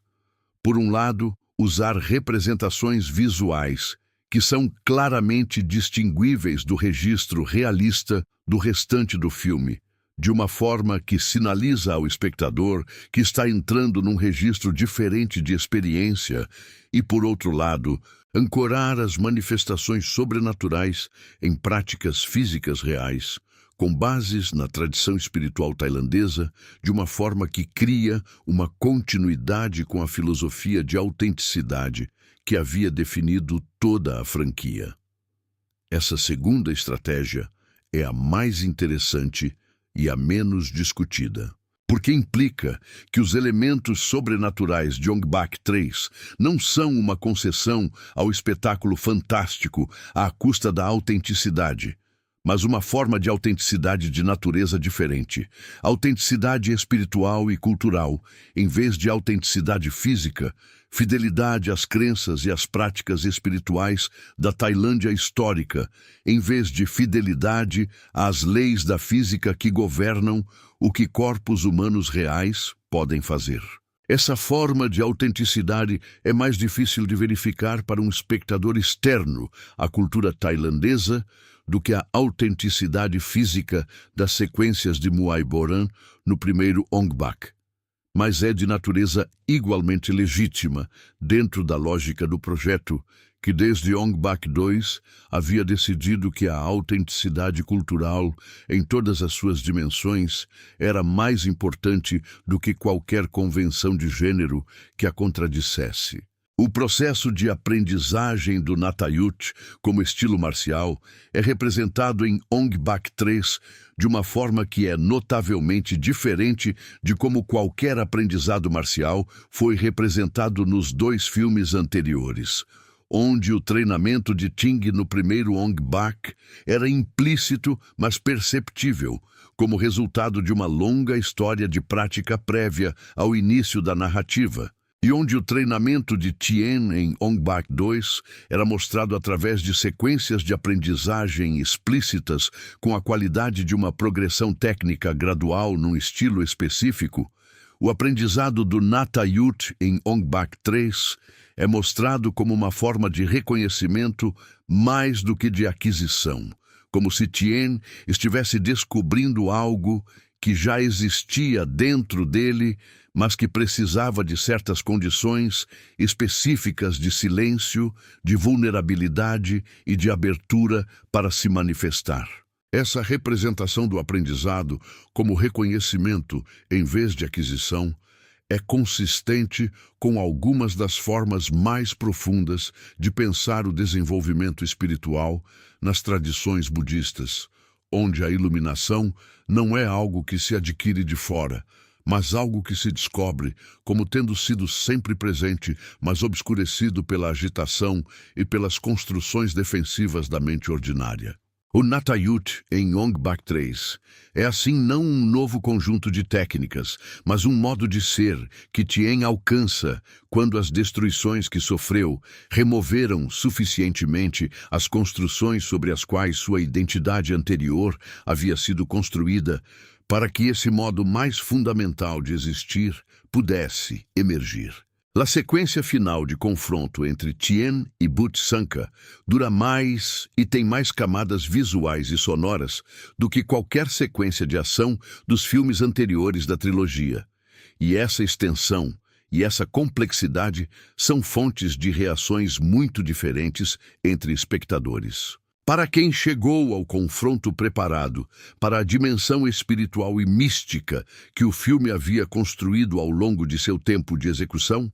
Por um lado, usar representações visuais, que são claramente distinguíveis do registro realista do restante do filme, de uma forma que sinaliza ao espectador que está entrando num registro diferente de experiência e, por outro lado, ancorar as manifestações sobrenaturais em práticas físicas reais, com bases na tradição espiritual tailandesa, de uma forma que cria uma continuidade com a filosofia de autenticidade que havia definido toda a franquia. Essa segunda estratégia é a mais interessante e a menos discutida, porque implica que os elementos sobrenaturais de Ong Bak 3 não são uma concessão ao espetáculo fantástico à custa da autenticidade, mas uma forma de autenticidade de natureza diferente, autenticidade espiritual e cultural, em vez de autenticidade física, fidelidade às crenças e às práticas espirituais da Tailândia histórica, em vez de fidelidade às leis da física que governam o que corpos humanos reais podem fazer. Essa forma de autenticidade é mais difícil de verificar para um espectador externo à cultura tailandesa do que a autenticidade física das sequências de Muay Boran no primeiro Ong Bak, mas é de natureza igualmente legítima dentro da lógica do projeto, que desde Ong Bak 2 havia decidido que a autenticidade cultural, em todas as suas dimensões, era mais importante do que qualquer convenção de gênero que a contradissesse. O processo de aprendizagem do Natayut como estilo marcial é representado em Ong Bak 3 de uma forma que é notavelmente diferente de como qualquer aprendizado marcial foi representado nos 2 filmes anteriores, onde o treinamento de Ting no primeiro Ong Bak era implícito, mas perceptível, como resultado de uma longa história de prática prévia ao início da narrativa, e onde o treinamento de Tien em Ong Bak 2 era mostrado através de sequências de aprendizagem explícitas com a qualidade de uma progressão técnica gradual num estilo específico. O aprendizado do Natayut em Ong Bak 3 é mostrado como uma forma de reconhecimento mais do que de aquisição, como se Tien estivesse descobrindo algo que já existia dentro dele, mas que precisava de certas condições específicas de silêncio, de vulnerabilidade e de abertura para se manifestar. Essa representação do aprendizado como reconhecimento em vez de aquisição é consistente com algumas das formas mais profundas de pensar o desenvolvimento espiritual nas tradições budistas, onde a iluminação não é algo que se adquire de fora, mas algo que se descobre como tendo sido sempre presente, mas obscurecido pela agitação e pelas construções defensivas da mente ordinária. O Natayut em Ong Bak 3 é assim não um novo conjunto de técnicas, mas um modo de ser que Tien alcança quando as destruições que sofreu removeram suficientemente as construções sobre as quais sua identidade anterior havia sido construída, para que esse modo mais fundamental de existir pudesse emergir. A sequência final de confronto entre Tien e Butsanka dura mais e tem mais camadas visuais e sonoras do que qualquer sequência de ação dos filmes anteriores da trilogia. E essa extensão e essa complexidade são fontes de reações muito diferentes entre espectadores. Para quem chegou ao confronto preparado para a dimensão espiritual e mística que o filme havia construído ao longo de seu tempo de execução,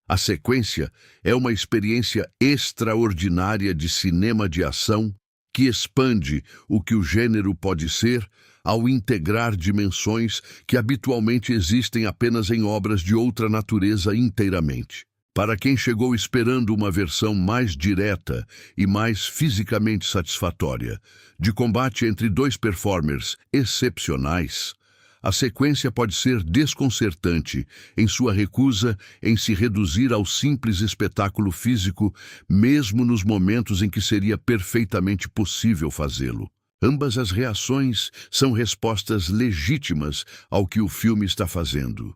a sequência é uma experiência extraordinária de cinema de ação que expande o que o gênero pode ser ao integrar dimensões que habitualmente existem apenas em obras de outra natureza inteiramente. Para quem chegou esperando uma versão mais direta e mais fisicamente satisfatória de combate entre 2 performers excepcionais, a sequência pode ser desconcertante em sua recusa em se reduzir ao simples espetáculo físico, mesmo nos momentos em que seria perfeitamente possível fazê-lo. Ambas as reações são respostas legítimas ao que o filme está fazendo.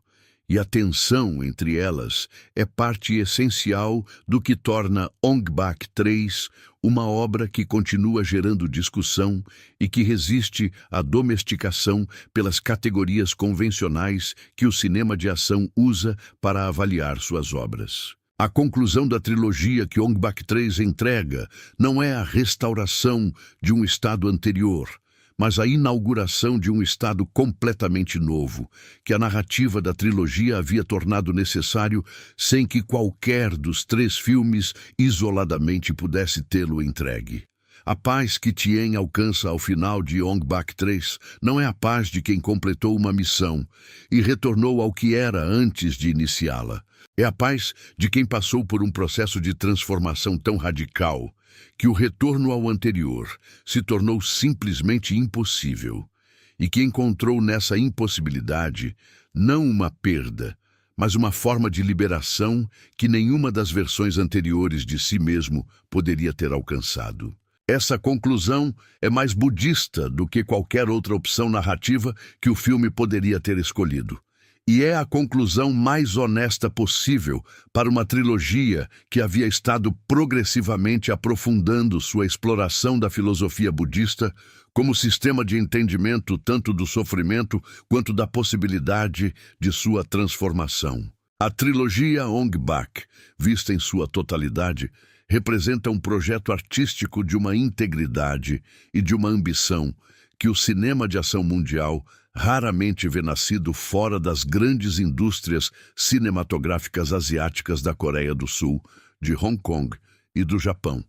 E a tensão entre elas é parte essencial do que torna Ong Bak 3 uma obra que continua gerando discussão e que resiste à domesticação pelas categorias convencionais que o cinema de ação usa para avaliar suas obras. A conclusão da trilogia que Ong Bak 3 entrega não é a restauração de um estado anterior, mas a inauguração de um estado completamente novo, que a narrativa da trilogia havia tornado necessário sem que qualquer dos 3 filmes isoladamente pudesse tê-lo entregue. A paz que Tien alcança ao final de Ong Bak 3 não é a paz de quem completou uma missão e retornou ao que era antes de iniciá-la. É a paz de quem passou por um processo de transformação tão radical que o retorno ao anterior se tornou simplesmente impossível, e que encontrou nessa impossibilidade não uma perda, mas uma forma de liberação que nenhuma das versões anteriores de si mesmo poderia ter alcançado. Essa conclusão é mais budista do que qualquer outra opção narrativa que o filme poderia ter escolhido. E é a conclusão mais honesta possível para uma trilogia que havia estado progressivamente aprofundando sua exploração da filosofia budista como sistema de entendimento tanto do sofrimento quanto da possibilidade de sua transformação. A trilogia Ong Bak, vista em sua totalidade, representa um projeto artístico de uma integridade e de uma ambição que o cinema de ação mundial raramente vê nascido fora das grandes indústrias cinematográficas asiáticas da Coreia do Sul, de Hong Kong e do Japão,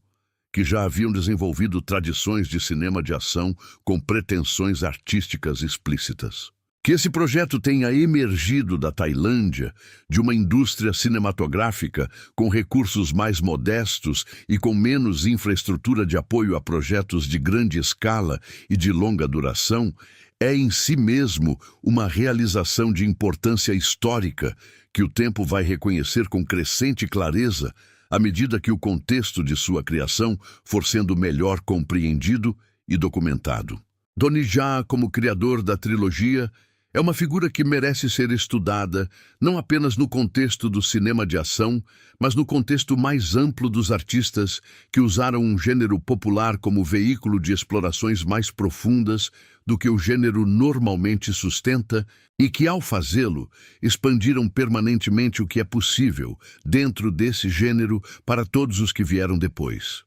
que já haviam desenvolvido tradições de cinema de ação com pretensões artísticas explícitas. Que esse projeto tenha emergido da Tailândia, de uma indústria cinematográfica com recursos mais modestos e com menos infraestrutura de apoio a projetos de grande escala e de longa duração, é em si mesmo uma realização de importância histórica que o tempo vai reconhecer com crescente clareza à medida que o contexto de sua criação for sendo melhor compreendido e documentado. Donnie Jaa, como criador da trilogia, é uma figura que merece ser estudada não apenas no contexto do cinema de ação, mas no contexto mais amplo dos artistas que usaram um gênero popular como veículo de explorações mais profundas do que o gênero normalmente sustenta e que, ao fazê-lo, expandiram permanentemente o que é possível dentro desse gênero para todos os que vieram depois.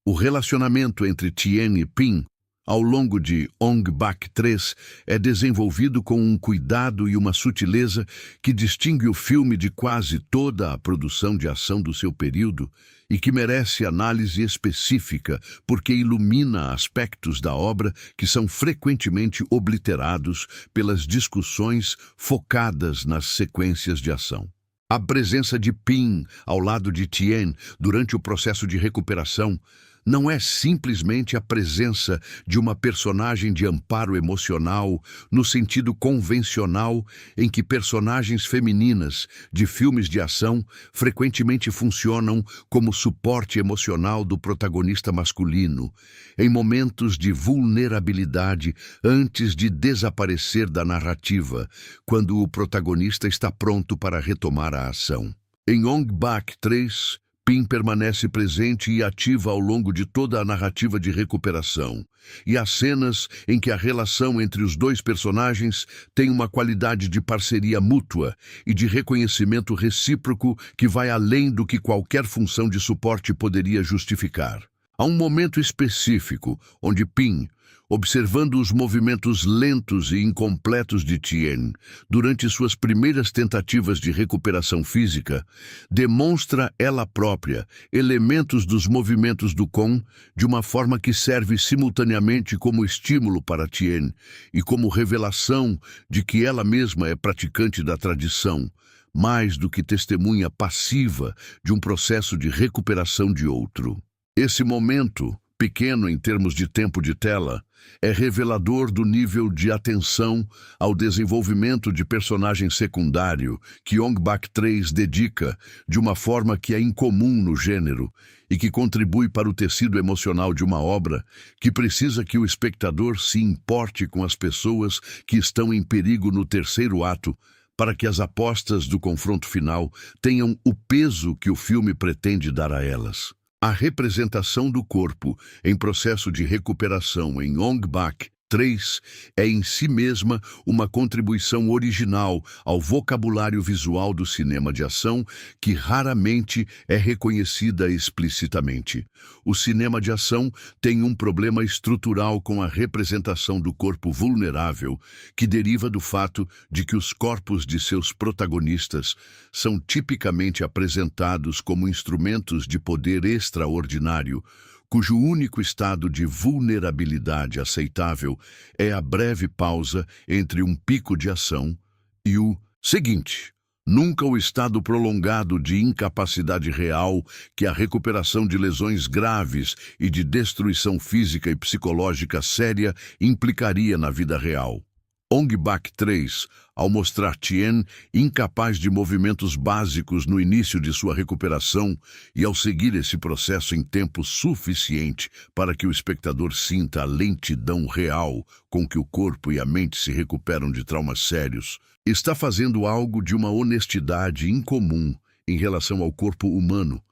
O relacionamento entre Tien e Pin ao longo de Ong Bak 3, é desenvolvido com um cuidado e uma sutileza que distingue o filme de quase toda a produção de ação do seu período e que merece análise específica porque ilumina aspectos da obra que são frequentemente obliterados pelas discussões focadas nas sequências de ação. A presença de Pin ao lado de Tien durante o processo de recuperação não é simplesmente a presença de uma personagem de amparo emocional no sentido convencional em que personagens femininas de filmes de ação frequentemente funcionam como suporte emocional do protagonista masculino, em momentos de vulnerabilidade antes de desaparecer da narrativa, quando o protagonista está pronto para retomar a ação. Em Ong Bak 3, Pin permanece presente e ativa ao longo de toda a narrativa de recuperação, e há cenas em que a relação entre os dois personagens tem uma qualidade de parceria mútua e de reconhecimento recíproco que vai além do que qualquer função de suporte poderia justificar. Há um momento específico onde Pin, observando os movimentos lentos e incompletos de Tien durante suas primeiras tentativas de recuperação física, demonstra ela própria elementos dos movimentos do Kong de uma forma que serve simultaneamente como estímulo para Tien e como revelação de que ela mesma é praticante da tradição, mais do que testemunha passiva de um processo de recuperação de outro. Esse momento, pequeno em termos de tempo de tela, é revelador do nível de atenção ao desenvolvimento de personagem secundário que Ong Bak 3 dedica de uma forma que é incomum no gênero e que contribui para o tecido emocional de uma obra que precisa que o espectador se importe com as pessoas que estão em perigo no terceiro ato para que as apostas do confronto final tenham o peso que o filme pretende dar a elas. A representação do corpo em processo de recuperação em Ong Bak 3 é em si mesma uma contribuição original ao vocabulário visual do cinema de ação que raramente é reconhecida explicitamente. O cinema de ação tem um problema estrutural com a representação do corpo vulnerável, que deriva do fato de que os corpos de seus protagonistas são tipicamente apresentados como instrumentos de poder extraordinário, cujo único estado de vulnerabilidade aceitável é a breve pausa entre um pico de ação e o seguinte. Nunca o estado prolongado de incapacidade real que a recuperação de lesões graves e de destruição física e psicológica séria implicaria na vida real. Ong Bak 3, ao mostrar Tien incapaz de movimentos básicos no início de sua recuperação e ao seguir esse processo em tempo suficiente para que o espectador sinta a lentidão real com que o corpo e a mente se recuperam de traumas sérios, está fazendo algo de uma honestidade incomum em relação ao corpo humano,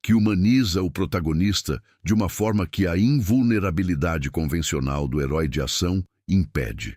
que humaniza o protagonista de uma forma que a invulnerabilidade convencional do herói de ação impede.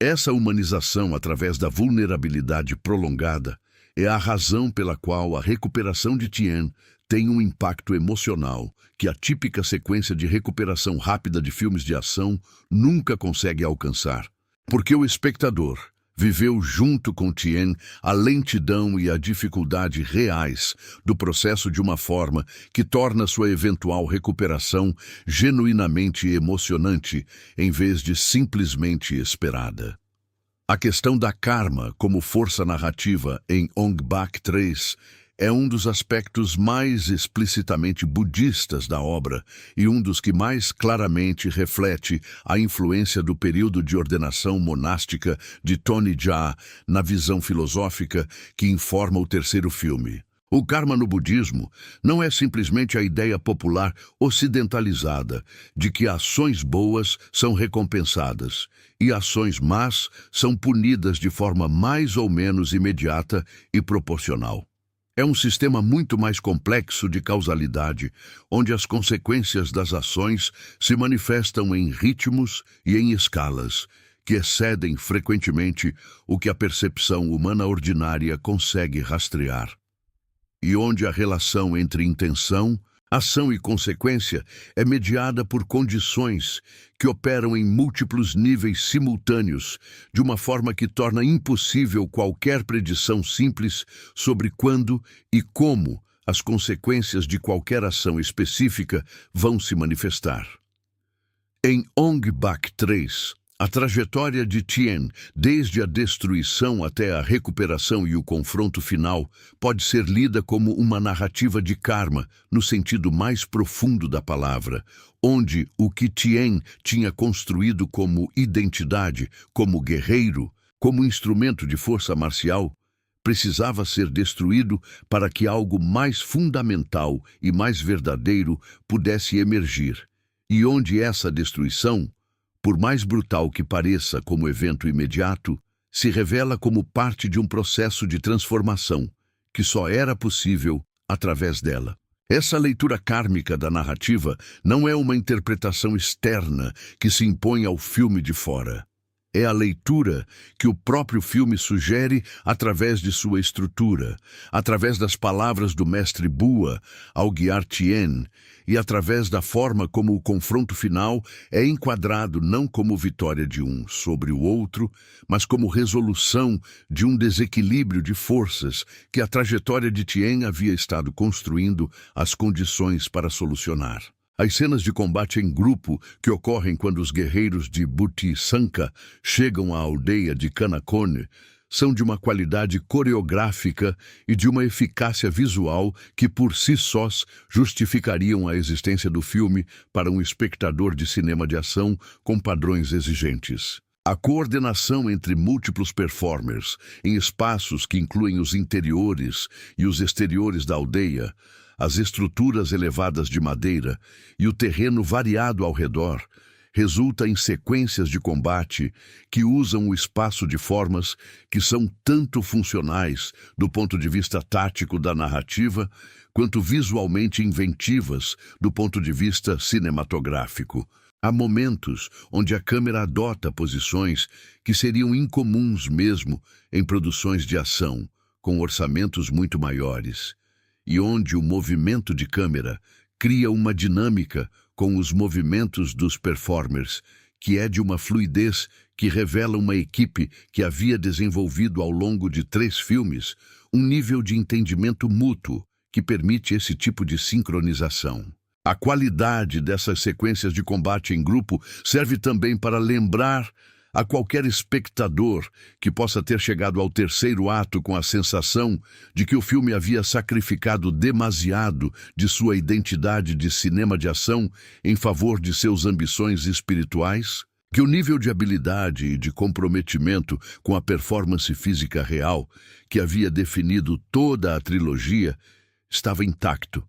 Essa humanização através da vulnerabilidade prolongada é a razão pela qual a recuperação de Tien tem um impacto emocional que a típica sequência de recuperação rápida de filmes de ação nunca consegue alcançar. Porque o espectador viveu junto com Tien a lentidão e a dificuldade reais do processo de uma forma que torna sua eventual recuperação genuinamente emocionante, em vez de simplesmente esperada. A questão da karma como força narrativa em Ong Bak 3 é um dos aspectos mais explicitamente budistas da obra e um dos que mais claramente reflete a influência do período de ordenação monástica de Tony Jaa na visão filosófica que informa o terceiro filme. O karma no budismo não é simplesmente a ideia popular ocidentalizada de que ações boas são recompensadas e ações más são punidas de forma mais ou menos imediata e proporcional. É um sistema muito mais complexo de causalidade, onde as consequências das ações se manifestam em ritmos e em escalas, que excedem frequentemente o que a percepção humana ordinária consegue rastrear. E onde a relação entre intenção, ação e consequência é mediada por condições que operam em múltiplos níveis simultâneos, de uma forma que torna impossível qualquer predição simples sobre quando e como as consequências de qualquer ação específica vão se manifestar. Em Ong Bak 3, a trajetória de Tien, desde a destruição até a recuperação e o confronto final, pode ser lida como uma narrativa de karma, no sentido mais profundo da palavra, onde o que Tien tinha construído como identidade, como guerreiro, como instrumento de força marcial, precisava ser destruído para que algo mais fundamental e mais verdadeiro pudesse emergir, e onde essa destruição, por mais brutal que pareça como evento imediato, se revela como parte de um processo de transformação que só era possível através dela. Essa leitura kármica da narrativa não é uma interpretação externa que se impõe ao filme de fora. É a leitura que o próprio filme sugere através de sua estrutura, através das palavras do mestre Bua ao guiar Tien e através da forma como o confronto final é enquadrado não como vitória de um sobre o outro, mas como resolução de um desequilíbrio de forças que a trajetória de Tien havia estado construindo as condições para solucionar. As cenas de combate em grupo que ocorrem quando os guerreiros de Buti Sanka chegam à aldeia de Kanakone são de uma qualidade coreográfica e de uma eficácia visual que por si sós justificariam a existência do filme para um espectador de cinema de ação com padrões exigentes. A coordenação entre múltiplos performers em espaços que incluem os interiores e os exteriores da aldeia, as estruturas elevadas de madeira e o terreno variado ao redor, resulta em sequências de combate que usam o espaço de formas que são tanto funcionais do ponto de vista tático da narrativa, quanto visualmente inventivas do ponto de vista cinematográfico. Há momentos onde a câmera adota posições que seriam incomuns mesmo em produções de ação, com orçamentos muito maiores, e onde o movimento de câmera cria uma dinâmica com os movimentos dos performers, que é de uma fluidez que revela uma equipe que havia desenvolvido ao longo de 3 filmes um nível de entendimento mútuo que permite esse tipo de sincronização. A qualidade dessas sequências de combate em grupo serve também para lembrar a qualquer espectador que possa ter chegado ao terceiro ato com a sensação de que o filme havia sacrificado demasiado de sua identidade de cinema de ação em favor de seus ambições espirituais, que o nível de habilidade e de comprometimento com a performance física real, que havia definido toda a trilogia, estava intacto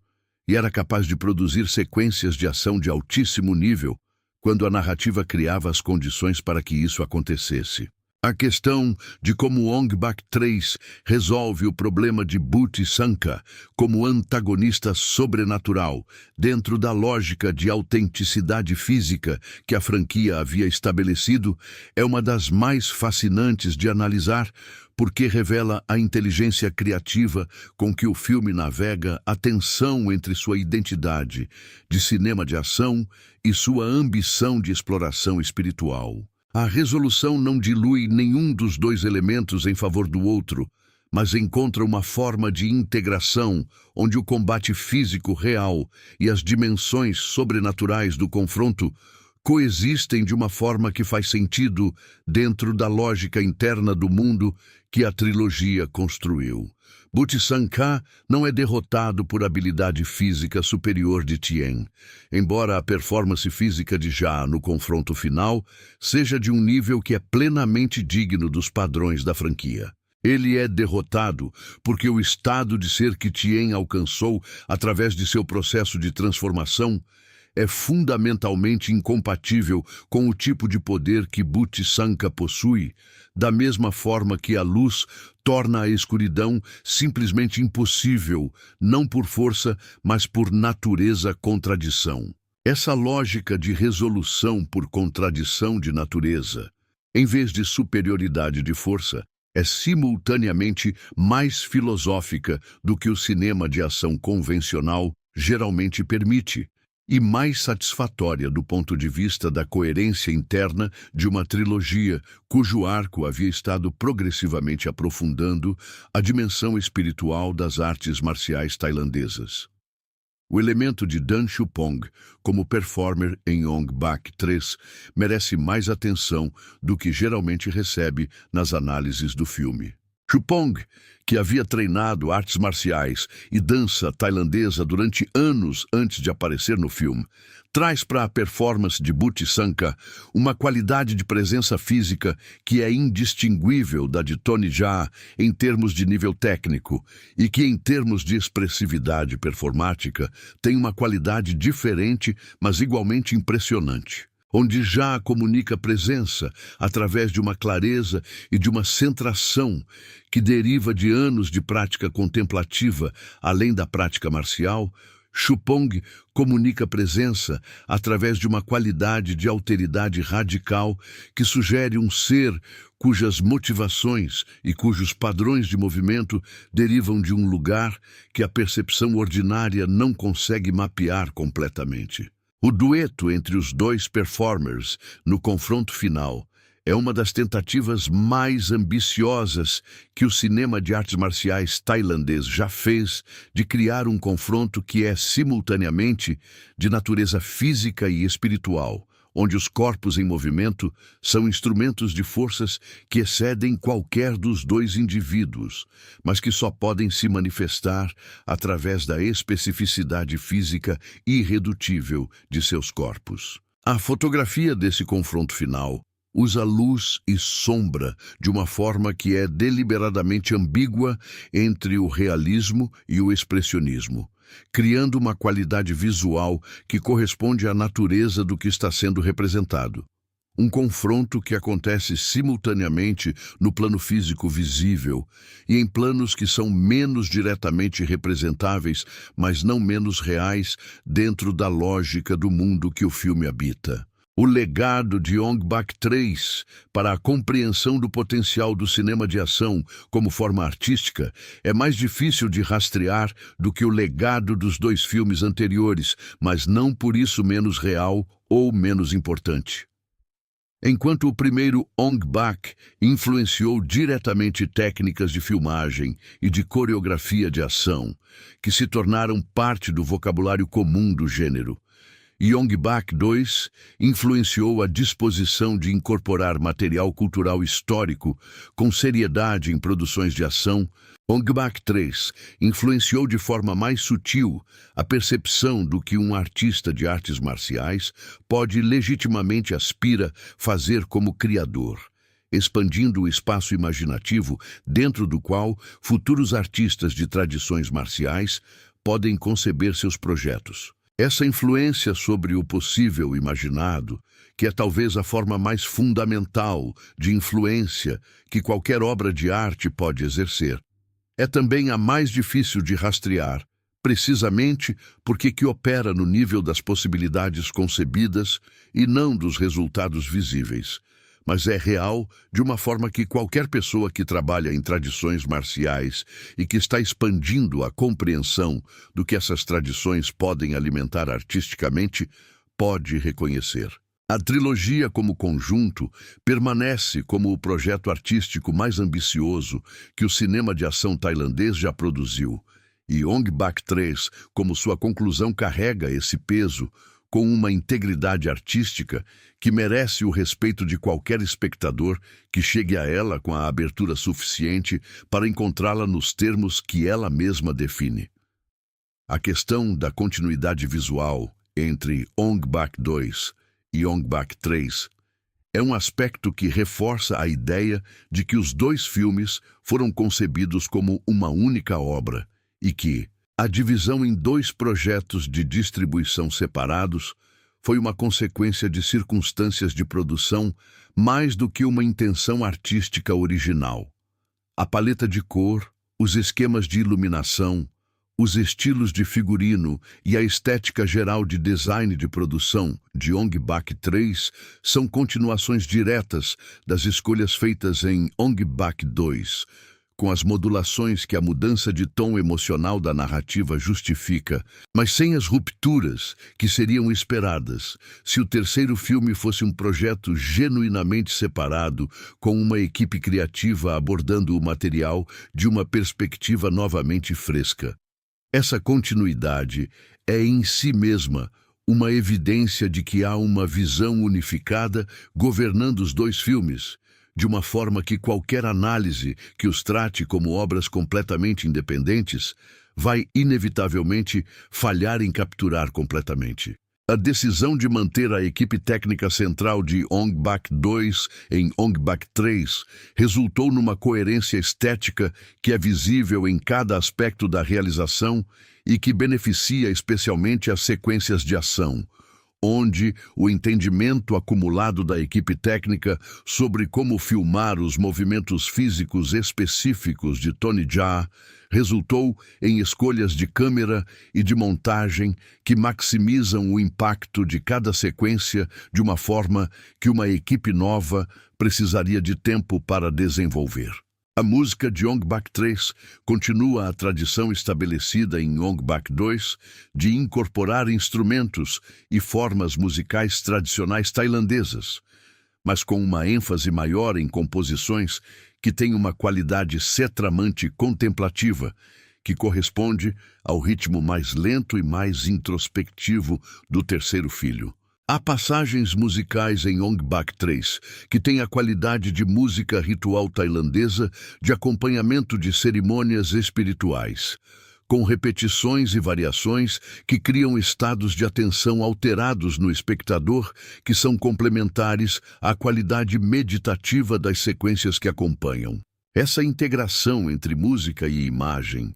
e era capaz de produzir sequências de ação de altíssimo nível quando a narrativa criava as condições para que isso acontecesse. A questão de como Ong Bak 3 resolve o problema de Butch Sanka como antagonista sobrenatural dentro da lógica de autenticidade física que a franquia havia estabelecido é uma das mais fascinantes de analisar, porque revela a inteligência criativa com que o filme navega a tensão entre sua identidade de cinema de ação e sua ambição de exploração espiritual. A resolução não dilui nenhum dos dois elementos em favor do outro, mas encontra uma forma de integração onde o combate físico real e as dimensões sobrenaturais do confronto coexistem de uma forma que faz sentido dentro da lógica interna do mundo que a trilogia construiu. Butch Sanka não é derrotado por habilidade física superior de Tien, embora a performance física de Ja no confronto final seja de um nível que é plenamente digno dos padrões da franquia. Ele é derrotado porque o estado de ser que Tien alcançou através de seu processo de transformação é fundamentalmente incompatível com o tipo de poder que Butch Sanka possui, da mesma forma que a luz torna a escuridão simplesmente impossível, não por força, mas por natureza-contradição. Essa lógica de resolução por contradição de natureza, em vez de superioridade de força, é simultaneamente mais filosófica do que o cinema de ação convencional geralmente permite, e mais satisfatória do ponto de vista da coerência interna de uma trilogia cujo arco havia estado progressivamente aprofundando a dimensão espiritual das artes marciais tailandesas. O elemento de Dan Shupong como performer em Ong Bak 3 merece mais atenção do que geralmente recebe nas análises do filme. Shupong, que havia treinado artes marciais e dança tailandesa durante anos antes de aparecer no filme, traz para a performance de Butch Sanka uma qualidade de presença física que é indistinguível da de Tony Jaa em termos de nível técnico e que, em termos de expressividade performática, tem uma qualidade diferente, mas igualmente impressionante, onde já comunica presença através de uma clareza e de uma centração que deriva de anos de prática contemplativa, além da prática marcial. Shupong comunica presença através de uma qualidade de alteridade radical que sugere um ser cujas motivações e cujos padrões de movimento derivam de um lugar que a percepção ordinária não consegue mapear completamente. O dueto entre os dois performers no confronto final é uma das tentativas mais ambiciosas que o cinema de artes marciais tailandês já fez de criar um confronto que é simultaneamente de natureza física e espiritual, onde os corpos em movimento são instrumentos de forças que excedem qualquer dos dois indivíduos, mas que só podem se manifestar através da especificidade física irredutível de seus corpos. A fotografia desse confronto final usa luz e sombra de uma forma que é deliberadamente ambígua entre o realismo e o expressionismo, criando uma qualidade visual que corresponde à natureza do que está sendo representado. Um confronto que acontece simultaneamente no plano físico visível e em planos que são menos diretamente representáveis, mas não menos reais dentro da lógica do mundo que o filme habita. O legado de Ong Bak 3 para a compreensão do potencial do cinema de ação como forma artística é mais difícil de rastrear do que o legado dos dois filmes anteriores, mas não por isso menos real ou menos importante. Enquanto o primeiro Ong Bak influenciou diretamente técnicas de filmagem e de coreografia de ação, que se tornaram parte do vocabulário comum do gênero, Yongbak 2 influenciou a disposição de incorporar material cultural histórico com seriedade em produções de ação. Yongbak 3 influenciou de forma mais sutil a percepção do que um artista de artes marciais pode legitimamente aspira fazer como criador, expandindo o espaço imaginativo dentro do qual futuros artistas de tradições marciais podem conceber seus projetos. Essa influência sobre o possível imaginado, que é talvez a forma mais fundamental de influência que qualquer obra de arte pode exercer, é também a mais difícil de rastrear, precisamente porque que opera no nível das possibilidades concebidas e não dos resultados visíveis, mas é real de uma forma que qualquer pessoa que trabalha em tradições marciais e que está expandindo a compreensão do que essas tradições podem alimentar artisticamente pode reconhecer. A trilogia como conjunto permanece como o projeto artístico mais ambicioso que o cinema de ação tailandês já produziu, e Yongbak 3, como sua conclusão, carrega esse peso com uma integridade artística que merece o respeito de qualquer espectador que chegue a ela com a abertura suficiente para encontrá-la nos termos que ela mesma define. A questão da continuidade visual entre Yongbak 2 e Yongbak 3 é um aspecto que reforça a ideia de que os dois filmes foram concebidos como uma única obra e que a divisão em dois projetos de distribuição separados foi uma consequência de circunstâncias de produção mais do que uma intenção artística original. A paleta de cor, os esquemas de iluminação, os estilos de figurino e a estética geral de design de produção de Yongbak 3 são continuações diretas das escolhas feitas em Yongbak 2, com as modulações que a mudança de tom emocional da narrativa justifica, mas sem as rupturas que seriam esperadas se o terceiro filme fosse um projeto genuinamente separado, com uma equipe criativa abordando o material de uma perspectiva novamente fresca. Essa continuidade é em si mesma uma evidência de que há uma visão unificada governando os dois filmes, de uma forma que qualquer análise que os trate como obras completamente independentes vai inevitavelmente falhar em capturar completamente. A decisão de manter a equipe técnica central de Yongbak 2 em Yongbak 3 resultou numa coerência estética que é visível em cada aspecto da realização e que beneficia especialmente as sequências de ação, onde o entendimento acumulado da equipe técnica sobre como filmar os movimentos físicos específicos de Tony Jaa resultou em escolhas de câmera e de montagem que maximizam o impacto de cada sequência de uma forma que uma equipe nova precisaria de tempo para desenvolver. A música de Yongbak 3 continua a tradição estabelecida em Yongbak 2 de incorporar instrumentos e formas musicais tradicionais tailandesas, mas com uma ênfase maior em composições que têm uma qualidade cetramante contemplativa, que corresponde ao ritmo mais lento e mais introspectivo do terceiro filho. Há passagens musicais em Yongbak 3 que têm a qualidade de música ritual tailandesa de acompanhamento de cerimônias espirituais, com repetições e variações que criam estados de atenção alterados no espectador que são complementares à qualidade meditativa das sequências que acompanham. Essa integração entre música e imagem,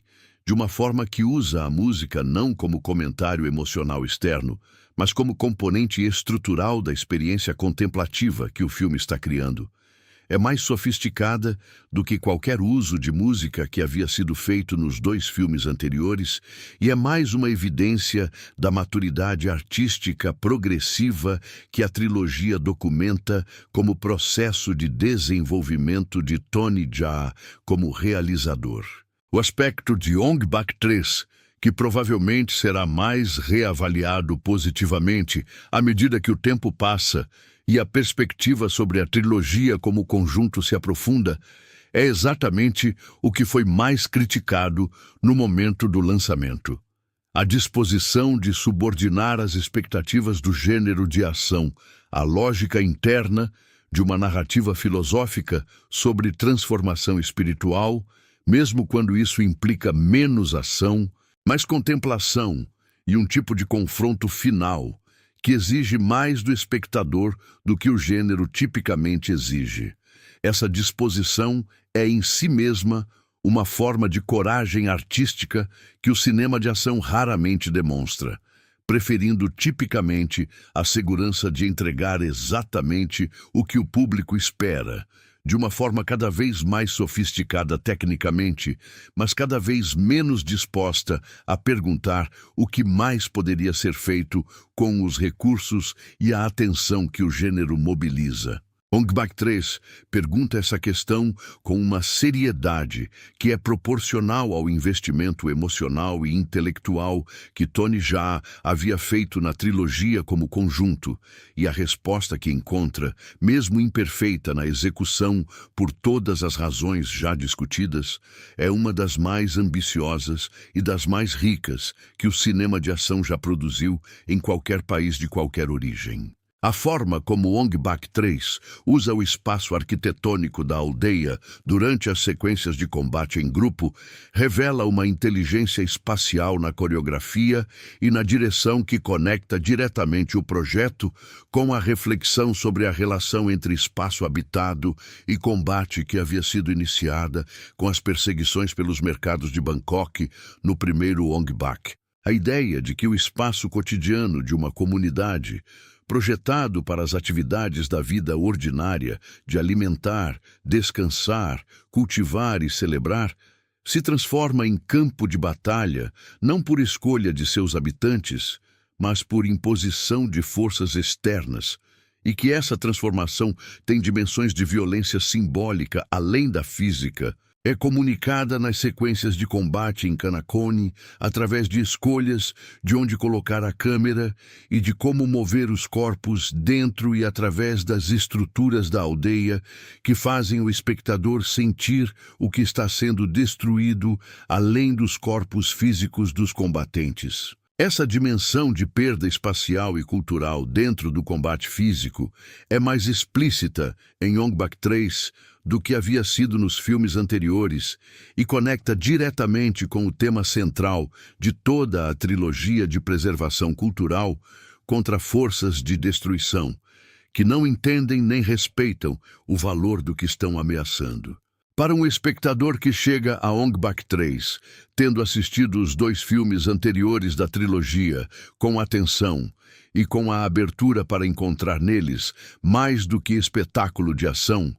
de uma forma que usa a música não como comentário emocional externo, mas como componente estrutural da experiência contemplativa que o filme está criando, é mais sofisticada do que qualquer uso de música que havia sido feito nos dois filmes anteriores e é mais uma evidência da maturidade artística progressiva que a trilogia documenta como processo de desenvolvimento de Tony Jaa como realizador. O aspecto de Yongbak 3, que provavelmente será mais reavaliado positivamente à medida que o tempo passa e a perspectiva sobre a trilogia como conjunto se aprofunda, é exatamente o que foi mais criticado no momento do lançamento. A disposição de subordinar as expectativas do gênero de ação à lógica interna de uma narrativa filosófica sobre transformação espiritual, mesmo quando isso implica menos ação, mais contemplação e um tipo de confronto final que exige mais do espectador do que o gênero tipicamente exige. Essa disposição é em si mesma uma forma de coragem artística que o cinema de ação raramente demonstra, preferindo tipicamente a segurança de entregar exatamente o que o público espera, de uma forma cada vez mais sofisticada tecnicamente, mas cada vez menos disposta a perguntar o que mais poderia ser feito com os recursos e a atenção que o gênero mobiliza. Ong Bak 3 pergunta essa questão com uma seriedade que é proporcional ao investimento emocional e intelectual que Tony Jaa havia feito na trilogia como conjunto, e a resposta que encontra, mesmo imperfeita na execução por todas as razões já discutidas, é uma das mais ambiciosas e das mais ricas que o cinema de ação já produziu em qualquer país de qualquer origem. A forma como Ong Bak 3 usa o espaço arquitetônico da aldeia durante as sequências de combate em grupo revela uma inteligência espacial na coreografia e na direção que conecta diretamente o projeto com a reflexão sobre a relação entre espaço habitado e combate que havia sido iniciada com as perseguições pelos mercados de Bangkok no primeiro Ong Bak. A ideia de que o espaço cotidiano de uma comunidade projetado para as atividades da vida ordinária, de alimentar, descansar, cultivar e celebrar, se transforma em campo de batalha, não por escolha de seus habitantes, mas por imposição de forças externas, e que essa transformação tem dimensões de violência simbólica além da física, é comunicada nas sequências de combate em Kanakone através de escolhas de onde colocar a câmera e de como mover os corpos dentro e através das estruturas da aldeia que fazem o espectador sentir o que está sendo destruído além dos corpos físicos dos combatentes. Essa dimensão de perda espacial e cultural dentro do combate físico é mais explícita em Ong Bak 3 do que havia sido nos filmes anteriores e conecta diretamente com o tema central de toda a trilogia de preservação cultural contra forças de destruição, que não entendem nem respeitam o valor do que estão ameaçando. Para um espectador que chega a Ong Bak 3, tendo assistido os 2 filmes anteriores da trilogia com atenção e com a abertura para encontrar neles mais do que espetáculo de ação,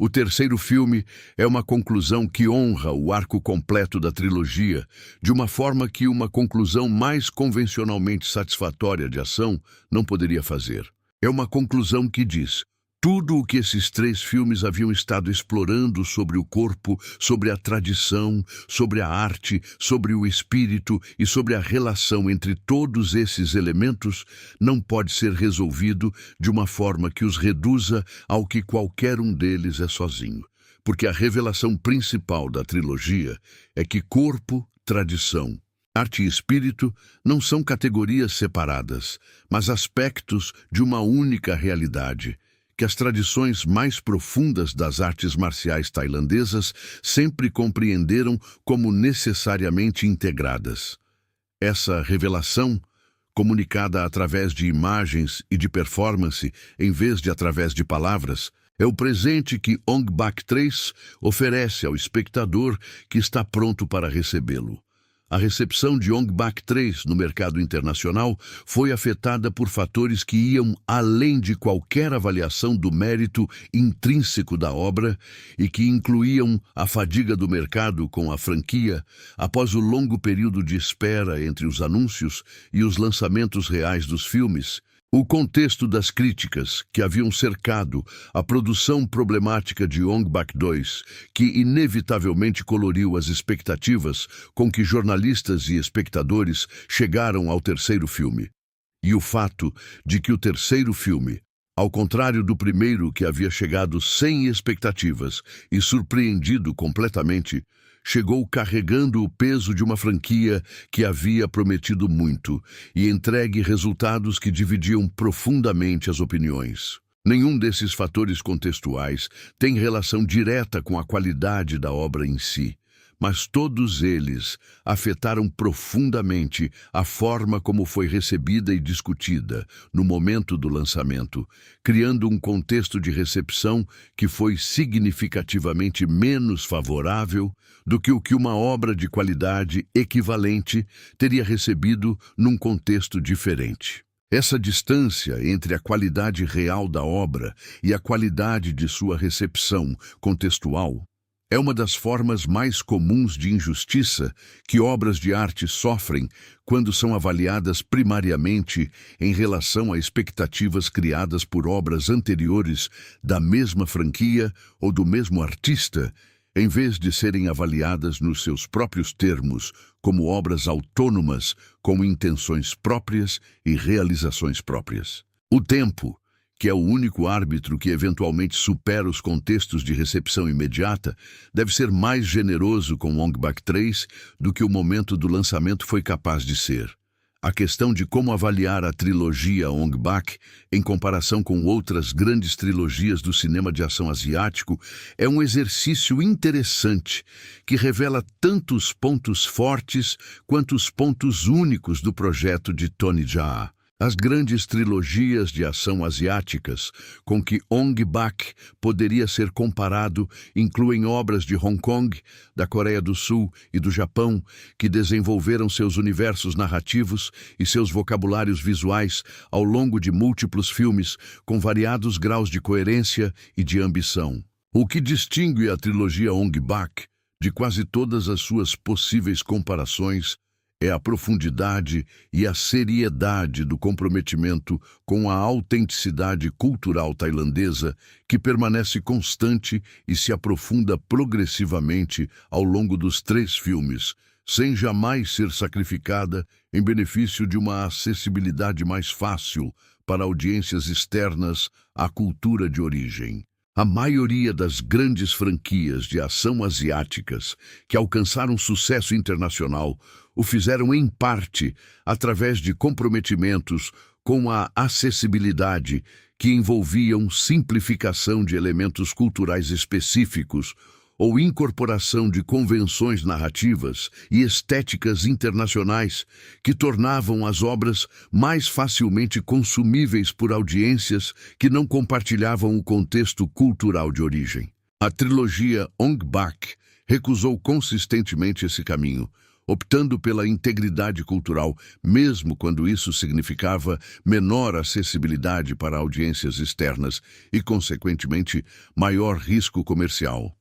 o terceiro filme é uma conclusão que honra o arco completo da trilogia, de uma forma que uma conclusão mais convencionalmente satisfatória de ação não poderia fazer. É uma conclusão que diz: tudo o que esses 3 filmes haviam estado explorando sobre o corpo, sobre a tradição, sobre a arte, sobre o espírito e sobre a relação entre todos esses elementos não pode ser resolvido de uma forma que os reduza ao que qualquer um deles é sozinho. Porque a revelação principal da trilogia é que corpo, tradição, arte e espírito não são categorias separadas, mas aspectos de uma única realidade, que as tradições mais profundas das artes marciais tailandesas sempre compreenderam como necessariamente integradas. Essa revelação, comunicada através de imagens e de performance em vez de através de palavras, é o presente que Ong Bak 3 oferece ao espectador que está pronto para recebê-lo. A recepção de Ong Bak 3 no mercado internacional foi afetada por fatores que iam além de qualquer avaliação do mérito intrínseco da obra e que incluíam a fadiga do mercado com a franquia após o longo período de espera entre os anúncios e os lançamentos reais dos filmes, o contexto das críticas que haviam cercado a produção problemática de Ong Bak 2, que inevitavelmente coloriu as expectativas com que jornalistas e espectadores chegaram ao terceiro filme. E o fato de que o terceiro filme, ao contrário do primeiro que havia chegado sem expectativas e surpreendido completamente, chegou carregando o peso de uma franquia que havia prometido muito e entregue resultados que dividiam profundamente as opiniões. Nenhum desses fatores contextuais tem relação direta com a qualidade da obra em si, mas todos eles afetaram profundamente a forma como foi recebida e discutida no momento do lançamento, criando um contexto de recepção que foi significativamente menos favorável do que o que uma obra de qualidade equivalente teria recebido num contexto diferente. Essa distância entre a qualidade real da obra e a qualidade de sua recepção contextual é uma das formas mais comuns de injustiça que obras de arte sofrem quando são avaliadas primariamente em relação a expectativas criadas por obras anteriores da mesma franquia ou do mesmo artista, em vez de serem avaliadas nos seus próprios termos como obras autônomas com intenções próprias e realizações próprias. O tempo, que é o único árbitro que eventualmente supera os contextos de recepção imediata, deve ser mais generoso com Ong Bak 3 do que o momento do lançamento foi capaz de ser. A questão de como avaliar a trilogia Ong Bak em comparação com outras grandes trilogias do cinema de ação asiático é um exercício interessante que revela tanto os pontos fortes quanto os pontos únicos do projeto de Tony Jaa. As grandes trilogias de ação asiáticas com que Ong Bak poderia ser comparado incluem obras de Hong Kong, da Coreia do Sul e do Japão, que desenvolveram seus universos narrativos e seus vocabulários visuais ao longo de múltiplos filmes, com variados graus de coerência e de ambição. O que distingue a trilogia Ong Bak de quase todas as suas possíveis comparações é a profundidade e a seriedade do comprometimento com a autenticidade cultural tailandesa que permanece constante e se aprofunda progressivamente ao longo dos 3 filmes, sem jamais ser sacrificada em benefício de uma acessibilidade mais fácil para audiências externas à cultura de origem. A maioria das grandes franquias de ação asiáticas que alcançaram sucesso internacional o fizeram em parte através de comprometimentos com a acessibilidade que envolviam simplificação de elementos culturais específicos ou incorporação de convenções narrativas e estéticas internacionais que tornavam as obras mais facilmente consumíveis por audiências que não compartilhavam o contexto cultural de origem. A trilogia Ong Bak recusou consistentemente esse caminho, optando pela integridade cultural, mesmo quando isso significava menor acessibilidade para audiências externas e, consequentemente, maior risco comercial.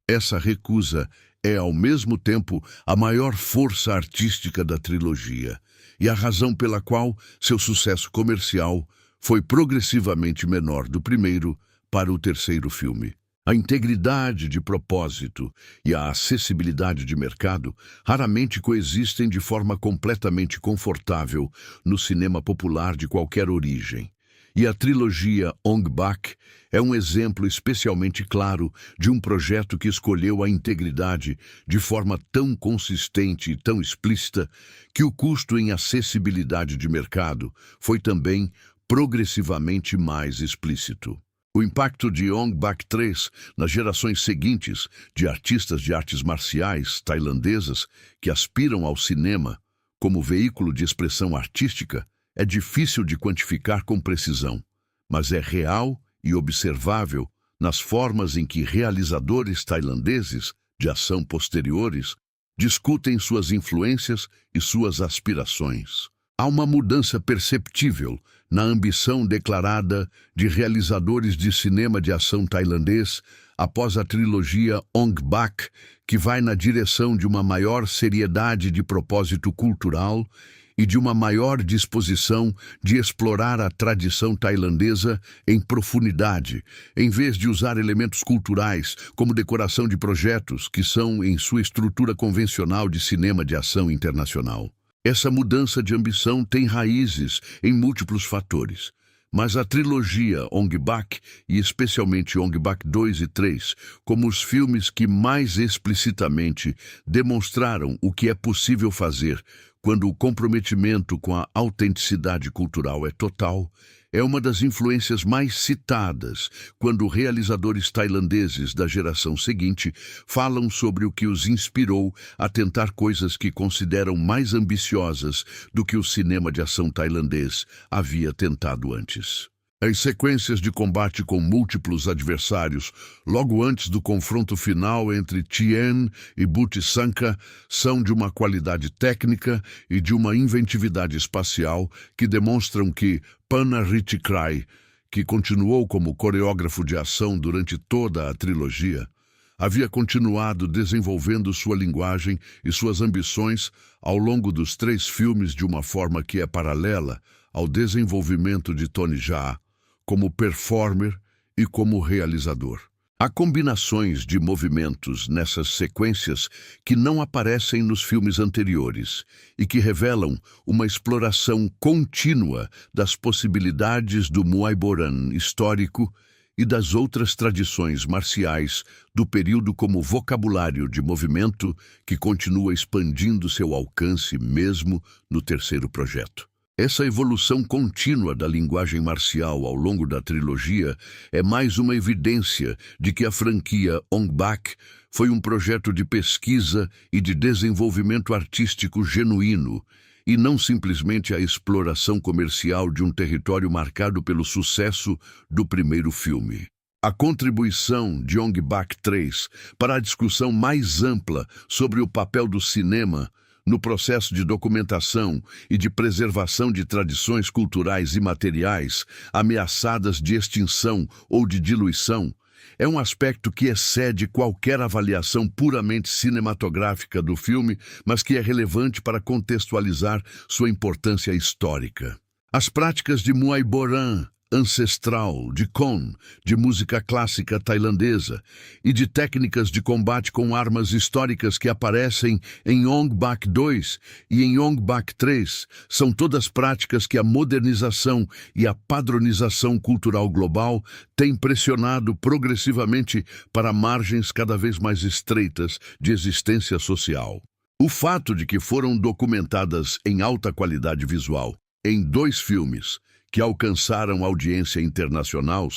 Essa recusa é, ao mesmo tempo, a maior força artística da trilogia e a razão pela qual seu sucesso comercial foi progressivamente menor do primeiro para o terceiro filme. A integridade de propósito e a acessibilidade de mercado raramente coexistem de forma completamente confortável no cinema popular de qualquer origem. E a trilogia Ong Bak é um exemplo especialmente claro de um projeto que escolheu a integridade de forma tão consistente e tão explícita que o custo em acessibilidade de mercado foi também progressivamente mais explícito. O impacto de Ong Bak 3 nas gerações seguintes de artistas de artes marciais tailandesas que aspiram ao cinema como veículo de expressão artística é difícil de quantificar com precisão, mas é real e observável nas formas em que realizadores tailandeses de ação posteriores discutem suas influências e suas aspirações. Há uma mudança perceptível na ambição declarada de realizadores de cinema de ação tailandês após a trilogia Ong Bak, que vai na direção de uma maior seriedade de propósito cultural e de uma maior disposição de explorar a tradição tailandesa em profundidade, em vez de usar elementos culturais como decoração de projetos que são em sua estrutura convencional de cinema de ação internacional. Essa mudança de ambição tem raízes em múltiplos fatores, mas a trilogia Ong Bak, e especialmente Ong Bak 2 e 3, como os filmes que mais explicitamente demonstraram o que é possível fazer quando o comprometimento com a autenticidade cultural é total, é uma das influências mais citadas quando realizadores tailandeses da geração seguinte falam sobre o que os inspirou a tentar coisas que consideram mais ambiciosas do que o cinema de ação tailandês havia tentado antes. As sequências de combate com múltiplos adversários, logo antes do confronto final entre Tien e Butisanka, são de uma qualidade técnica e de uma inventividade espacial que demonstram que Panaritchai, que continuou como coreógrafo de ação durante toda a trilogia, havia continuado desenvolvendo sua linguagem e suas ambições ao longo dos 3 filmes de uma forma que é paralela ao desenvolvimento de Tony Jaa, como performer e como realizador. Há combinações de movimentos nessas sequências que não aparecem nos filmes anteriores e que revelam uma exploração contínua das possibilidades do Muay Boran histórico e das outras tradições marciais do período como vocabulário de movimento que continua expandindo seu alcance mesmo no terceiro projeto. Essa evolução contínua da linguagem marcial ao longo da trilogia é mais uma evidência de que a franquia Ong Bak foi um projeto de pesquisa e de desenvolvimento artístico genuíno, e não simplesmente a exploração comercial de um território marcado pelo sucesso do primeiro filme. A contribuição de Ong Bak 3 para a discussão mais ampla sobre o papel do cinema no processo de documentação e de preservação de tradições culturais e materiais ameaçadas de extinção ou de diluição, é um aspecto que excede qualquer avaliação puramente cinematográfica do filme, mas que é relevante para contextualizar sua importância histórica. As práticas de Muay Boran ancestral, de Kon, de música clássica tailandesa e de técnicas de combate com armas históricas que aparecem em Ong Bak 2 e em Ong Bak 3 são todas práticas que a modernização e a padronização cultural global têm pressionado progressivamente para margens cada vez mais estreitas de existência social. O fato de que foram documentadas em alta qualidade visual em 2 filmes que alcançaram audiência internacional,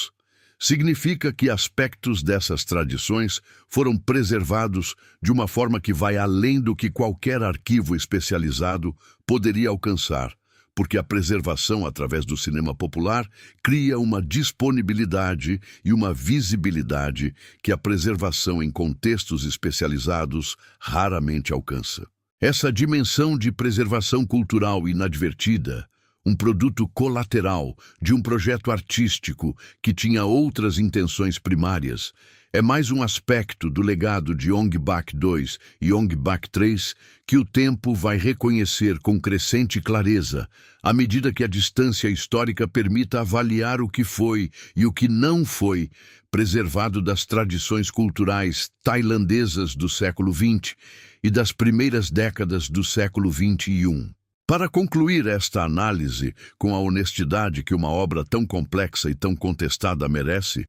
significa que aspectos dessas tradições foram preservados de uma forma que vai além do que qualquer arquivo especializado poderia alcançar, porque a preservação através do cinema popular cria uma disponibilidade e uma visibilidade que a preservação em contextos especializados raramente alcança. Essa dimensão de preservação cultural inadvertida, um produto colateral de um projeto artístico que tinha outras intenções primárias, é mais um aspecto do legado de Ong Bak 2 e Ong Bak 3 que o tempo vai reconhecer com crescente clareza, à medida que a distância histórica permita avaliar o que foi e o que não foi preservado das tradições culturais tailandesas do século XX e das primeiras décadas do século XXI. Para concluir esta análise com a honestidade que uma obra tão complexa e tão contestada merece,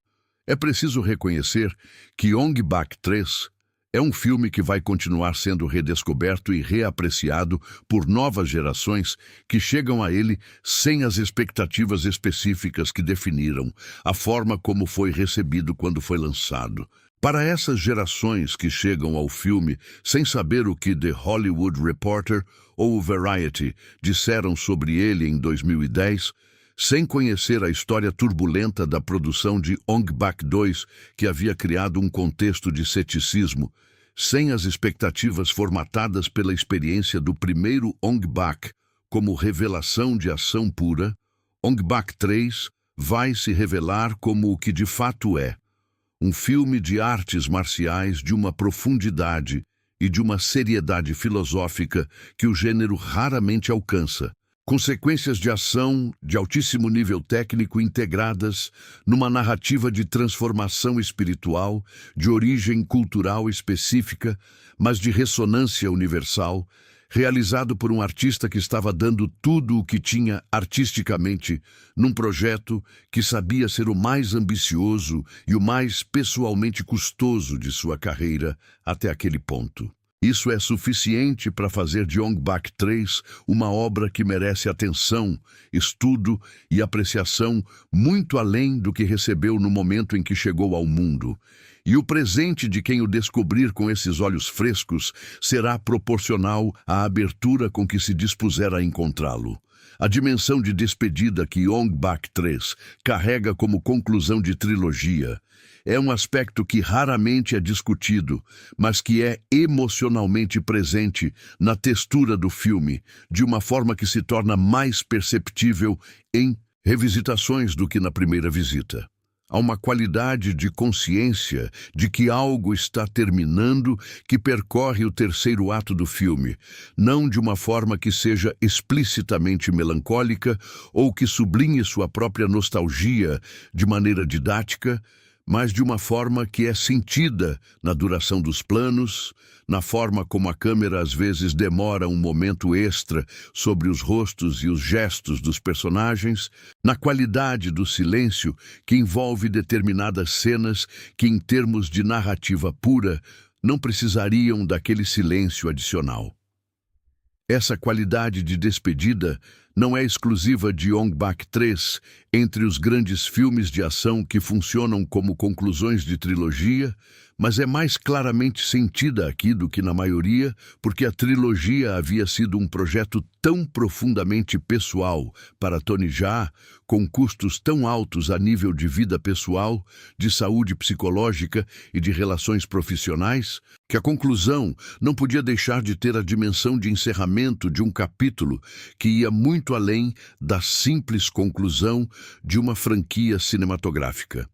é preciso reconhecer que Ong Bak 3 é um filme que vai continuar sendo redescoberto e reapreciado por novas gerações que chegam a ele sem as expectativas específicas que definiram a forma como foi recebido quando foi lançado. Para essas gerações que chegam ao filme sem saber o que The Hollywood Reporter ou o Variety disseram sobre ele em 2010, sem conhecer a história turbulenta da produção de Ong Bak 2, que havia criado um contexto de ceticismo, sem as expectativas formatadas pela experiência do primeiro Ong Bak como revelação de ação pura, Ong Bak 3 vai se revelar como o que de fato é: um filme de artes marciais de uma profundidade e de uma seriedade filosófica que o gênero raramente alcança, com sequências de ação de altíssimo nível técnico integradas numa narrativa de transformação espiritual, de origem cultural específica, mas de ressonância universal, realizado por um artista que estava dando tudo o que tinha artisticamente num projeto que sabia ser o mais ambicioso e o mais pessoalmente custoso de sua carreira até aquele ponto. Isso é suficiente para fazer de Ong Bak 3 uma obra que merece atenção, estudo e apreciação muito além do que recebeu no momento em que chegou ao mundo. E o presente de quem o descobrir com esses olhos frescos será proporcional à abertura com que se dispuser a encontrá-lo. A dimensão de despedida que Ong Bak 3 carrega como conclusão de trilogia é um aspecto que raramente é discutido, mas que é emocionalmente presente na textura do filme, de uma forma que se torna mais perceptível em revisitações do que na primeira visita. Há uma qualidade de consciência de que algo está terminando que percorre o terceiro ato do filme, não de uma forma que seja explicitamente melancólica ou que sublinhe sua própria nostalgia de maneira didática, mas de uma forma que é sentida na duração dos planos, na forma como a câmera às vezes demora um momento extra sobre os rostos e os gestos dos personagens, na qualidade do silêncio que envolve determinadas cenas que, em termos de narrativa pura, não precisariam daquele silêncio adicional. Essa qualidade de despedida não é exclusiva de Ong Bak 3 entre os grandes filmes de ação que funcionam como conclusões de trilogia, mas é mais claramente sentida aqui do que na maioria, porque a trilogia havia sido um projeto tão profundamente pessoal para Tony Jaa, com custos tão altos a nível de vida pessoal, de saúde psicológica e de relações profissionais, que a conclusão não podia deixar de ter a dimensão de encerramento de um capítulo que ia muito além da simples conclusão de uma franquia cinematográfica.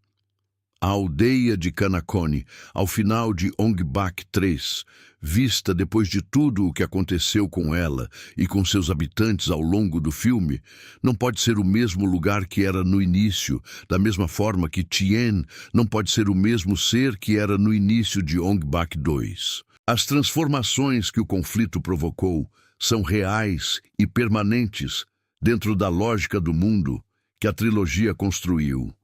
A aldeia de Kanakone, ao final de Ong Bak 3, vista depois de tudo o que aconteceu com ela e com seus habitantes ao longo do filme, não pode ser o mesmo lugar que era no início, da mesma forma que Tien não pode ser o mesmo ser que era no início de Ong Bak 2. As transformações que o conflito provocou são reais e permanentes dentro da lógica do mundo que a trilogia construiu.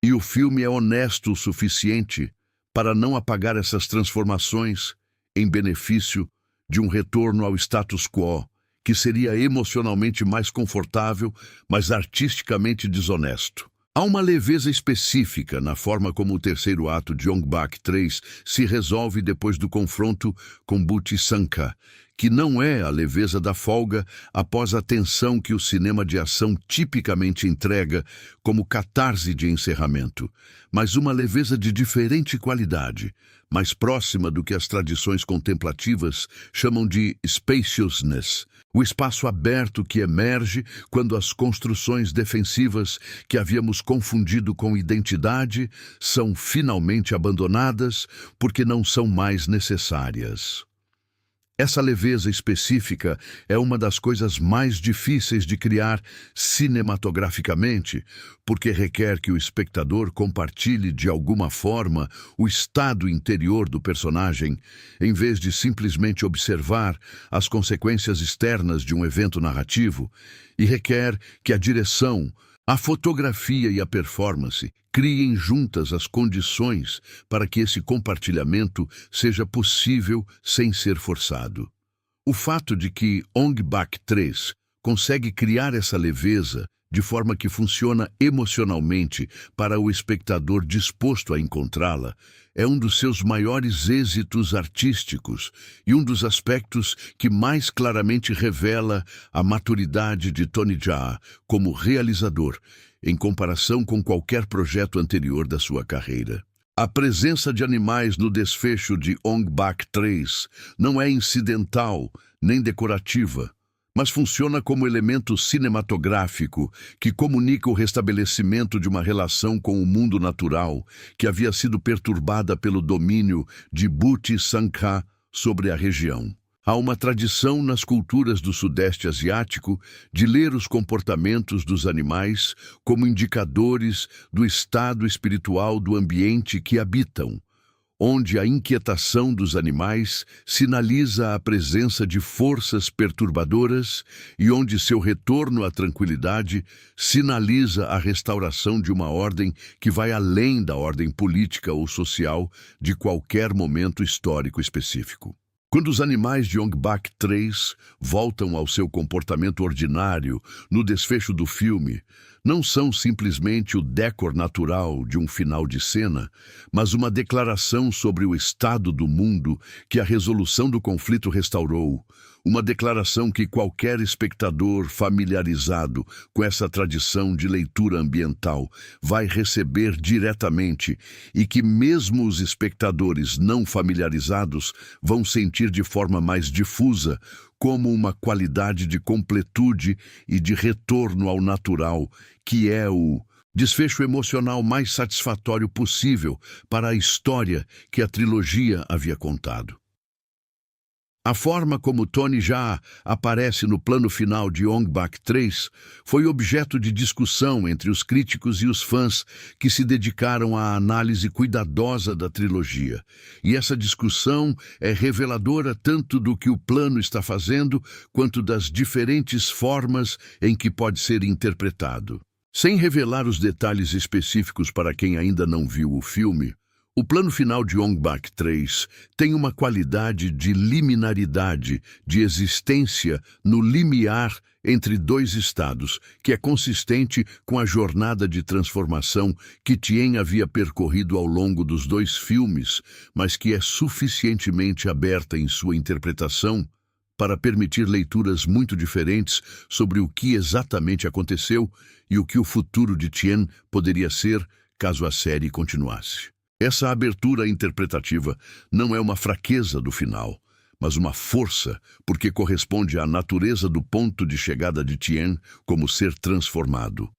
E o filme é honesto o suficiente para não apagar essas transformações em benefício de um retorno ao status quo, que seria emocionalmente mais confortável, mas artisticamente desonesto. Há uma leveza específica na forma como o terceiro ato de Ong Bak 3 se resolve depois do confronto com Butch Sankha, que não é a leveza da folga após a tensão que o cinema de ação tipicamente entrega como catarse de encerramento, mas uma leveza de diferente qualidade, mais próxima do que as tradições contemplativas chamam de spaciousness, o espaço aberto que emerge quando as construções defensivas que havíamos confundido com identidade são finalmente abandonadas porque não são mais necessárias. Essa leveza específica é uma das coisas mais difíceis de criar cinematograficamente, porque requer que o espectador compartilhe de alguma forma o estado interior do personagem, em vez de simplesmente observar as consequências externas de um evento narrativo, e requer que a direção, a fotografia e a performance criem juntas as condições para que esse compartilhamento seja possível sem ser forçado. O fato de que Ong Bak 3 consegue criar essa leveza de forma que funciona emocionalmente para o espectador disposto a encontrá-la é um dos seus maiores êxitos artísticos e um dos aspectos que mais claramente revela a maturidade de Tony Jaa como realizador, em comparação com qualquer projeto anterior da sua carreira. A presença de animais no desfecho de Ong Bak 3 não é incidental nem decorativa, mas funciona como elemento cinematográfico que comunica o restabelecimento de uma relação com o mundo natural que havia sido perturbada pelo domínio de Butch Sankha sobre a região. Há uma tradição nas culturas do Sudeste Asiático de ler os comportamentos dos animais como indicadores do estado espiritual do ambiente que habitam, onde a inquietação dos animais sinaliza a presença de forças perturbadoras e onde seu retorno à tranquilidade sinaliza a restauração de uma ordem que vai além da ordem política ou social de qualquer momento histórico específico. Quando os animais de Ong-Bak 3 voltam ao seu comportamento ordinário no desfecho do filme, não são simplesmente o décor natural de um final de cena, mas uma declaração sobre o estado do mundo que a resolução do conflito restaurou, uma declaração que qualquer espectador familiarizado com essa tradição de leitura ambiental vai receber diretamente e que mesmo os espectadores não familiarizados vão sentir de forma mais difusa como uma qualidade de completude e de retorno ao natural, que é o desfecho emocional mais satisfatório possível para a história que a trilogia havia contado. A forma como Tony Jaa aparece no plano final de Ong-Bak 3 foi objeto de discussão entre os críticos e os fãs que se dedicaram à análise cuidadosa da trilogia. E essa discussão é reveladora tanto do que o plano está fazendo, quanto das diferentes formas em que pode ser interpretado. Sem revelar os detalhes específicos para quem ainda não viu o filme, o plano final de Ong-Bak 3 tem uma qualidade de liminaridade, de existência no limiar entre dois estados, que é consistente com a jornada de transformação que Tien havia percorrido ao longo dos dois filmes, mas que é suficientemente aberta em sua interpretação para permitir leituras muito diferentes sobre o que exatamente aconteceu e o que o futuro de Tien poderia ser caso a série continuasse. Essa abertura interpretativa não é uma fraqueza do final, mas uma força, porque corresponde à natureza do ponto de chegada de Tien como ser transformado.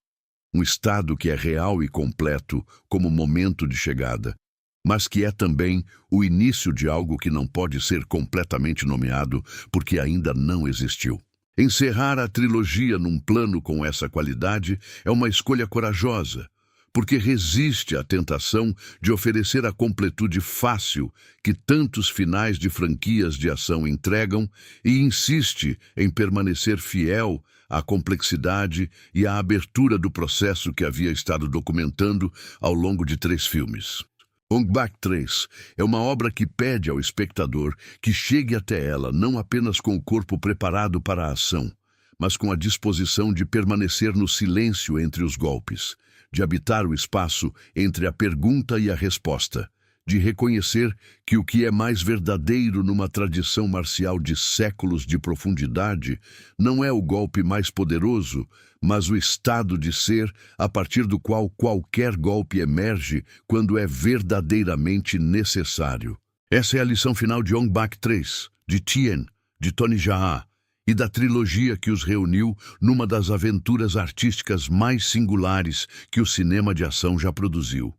Um estado que é real e completo como momento de chegada, mas que é também o início de algo que não pode ser completamente nomeado porque ainda não existiu. Encerrar a trilogia num plano com essa qualidade é uma escolha corajosa, porque resiste à tentação de oferecer a completude fácil que tantos finais de franquias de ação entregam e insiste em permanecer fiel à complexidade e à abertura do processo que havia estado documentando ao longo de 3 filmes. Ong-Bak 3 é uma obra que pede ao espectador que chegue até ela não apenas com o corpo preparado para a ação, mas com a disposição de permanecer no silêncio entre os golpes, de habitar o espaço entre a pergunta e a resposta, de reconhecer que o que é mais verdadeiro numa tradição marcial de séculos de profundidade não é o golpe mais poderoso, mas o estado de ser a partir do qual qualquer golpe emerge quando é verdadeiramente necessário. Essa é a lição final de Ong-Bak 3, de Tien, de Tony Jaa, e da trilogia que os reuniu numa das aventuras artísticas mais singulares que o cinema de ação já produziu.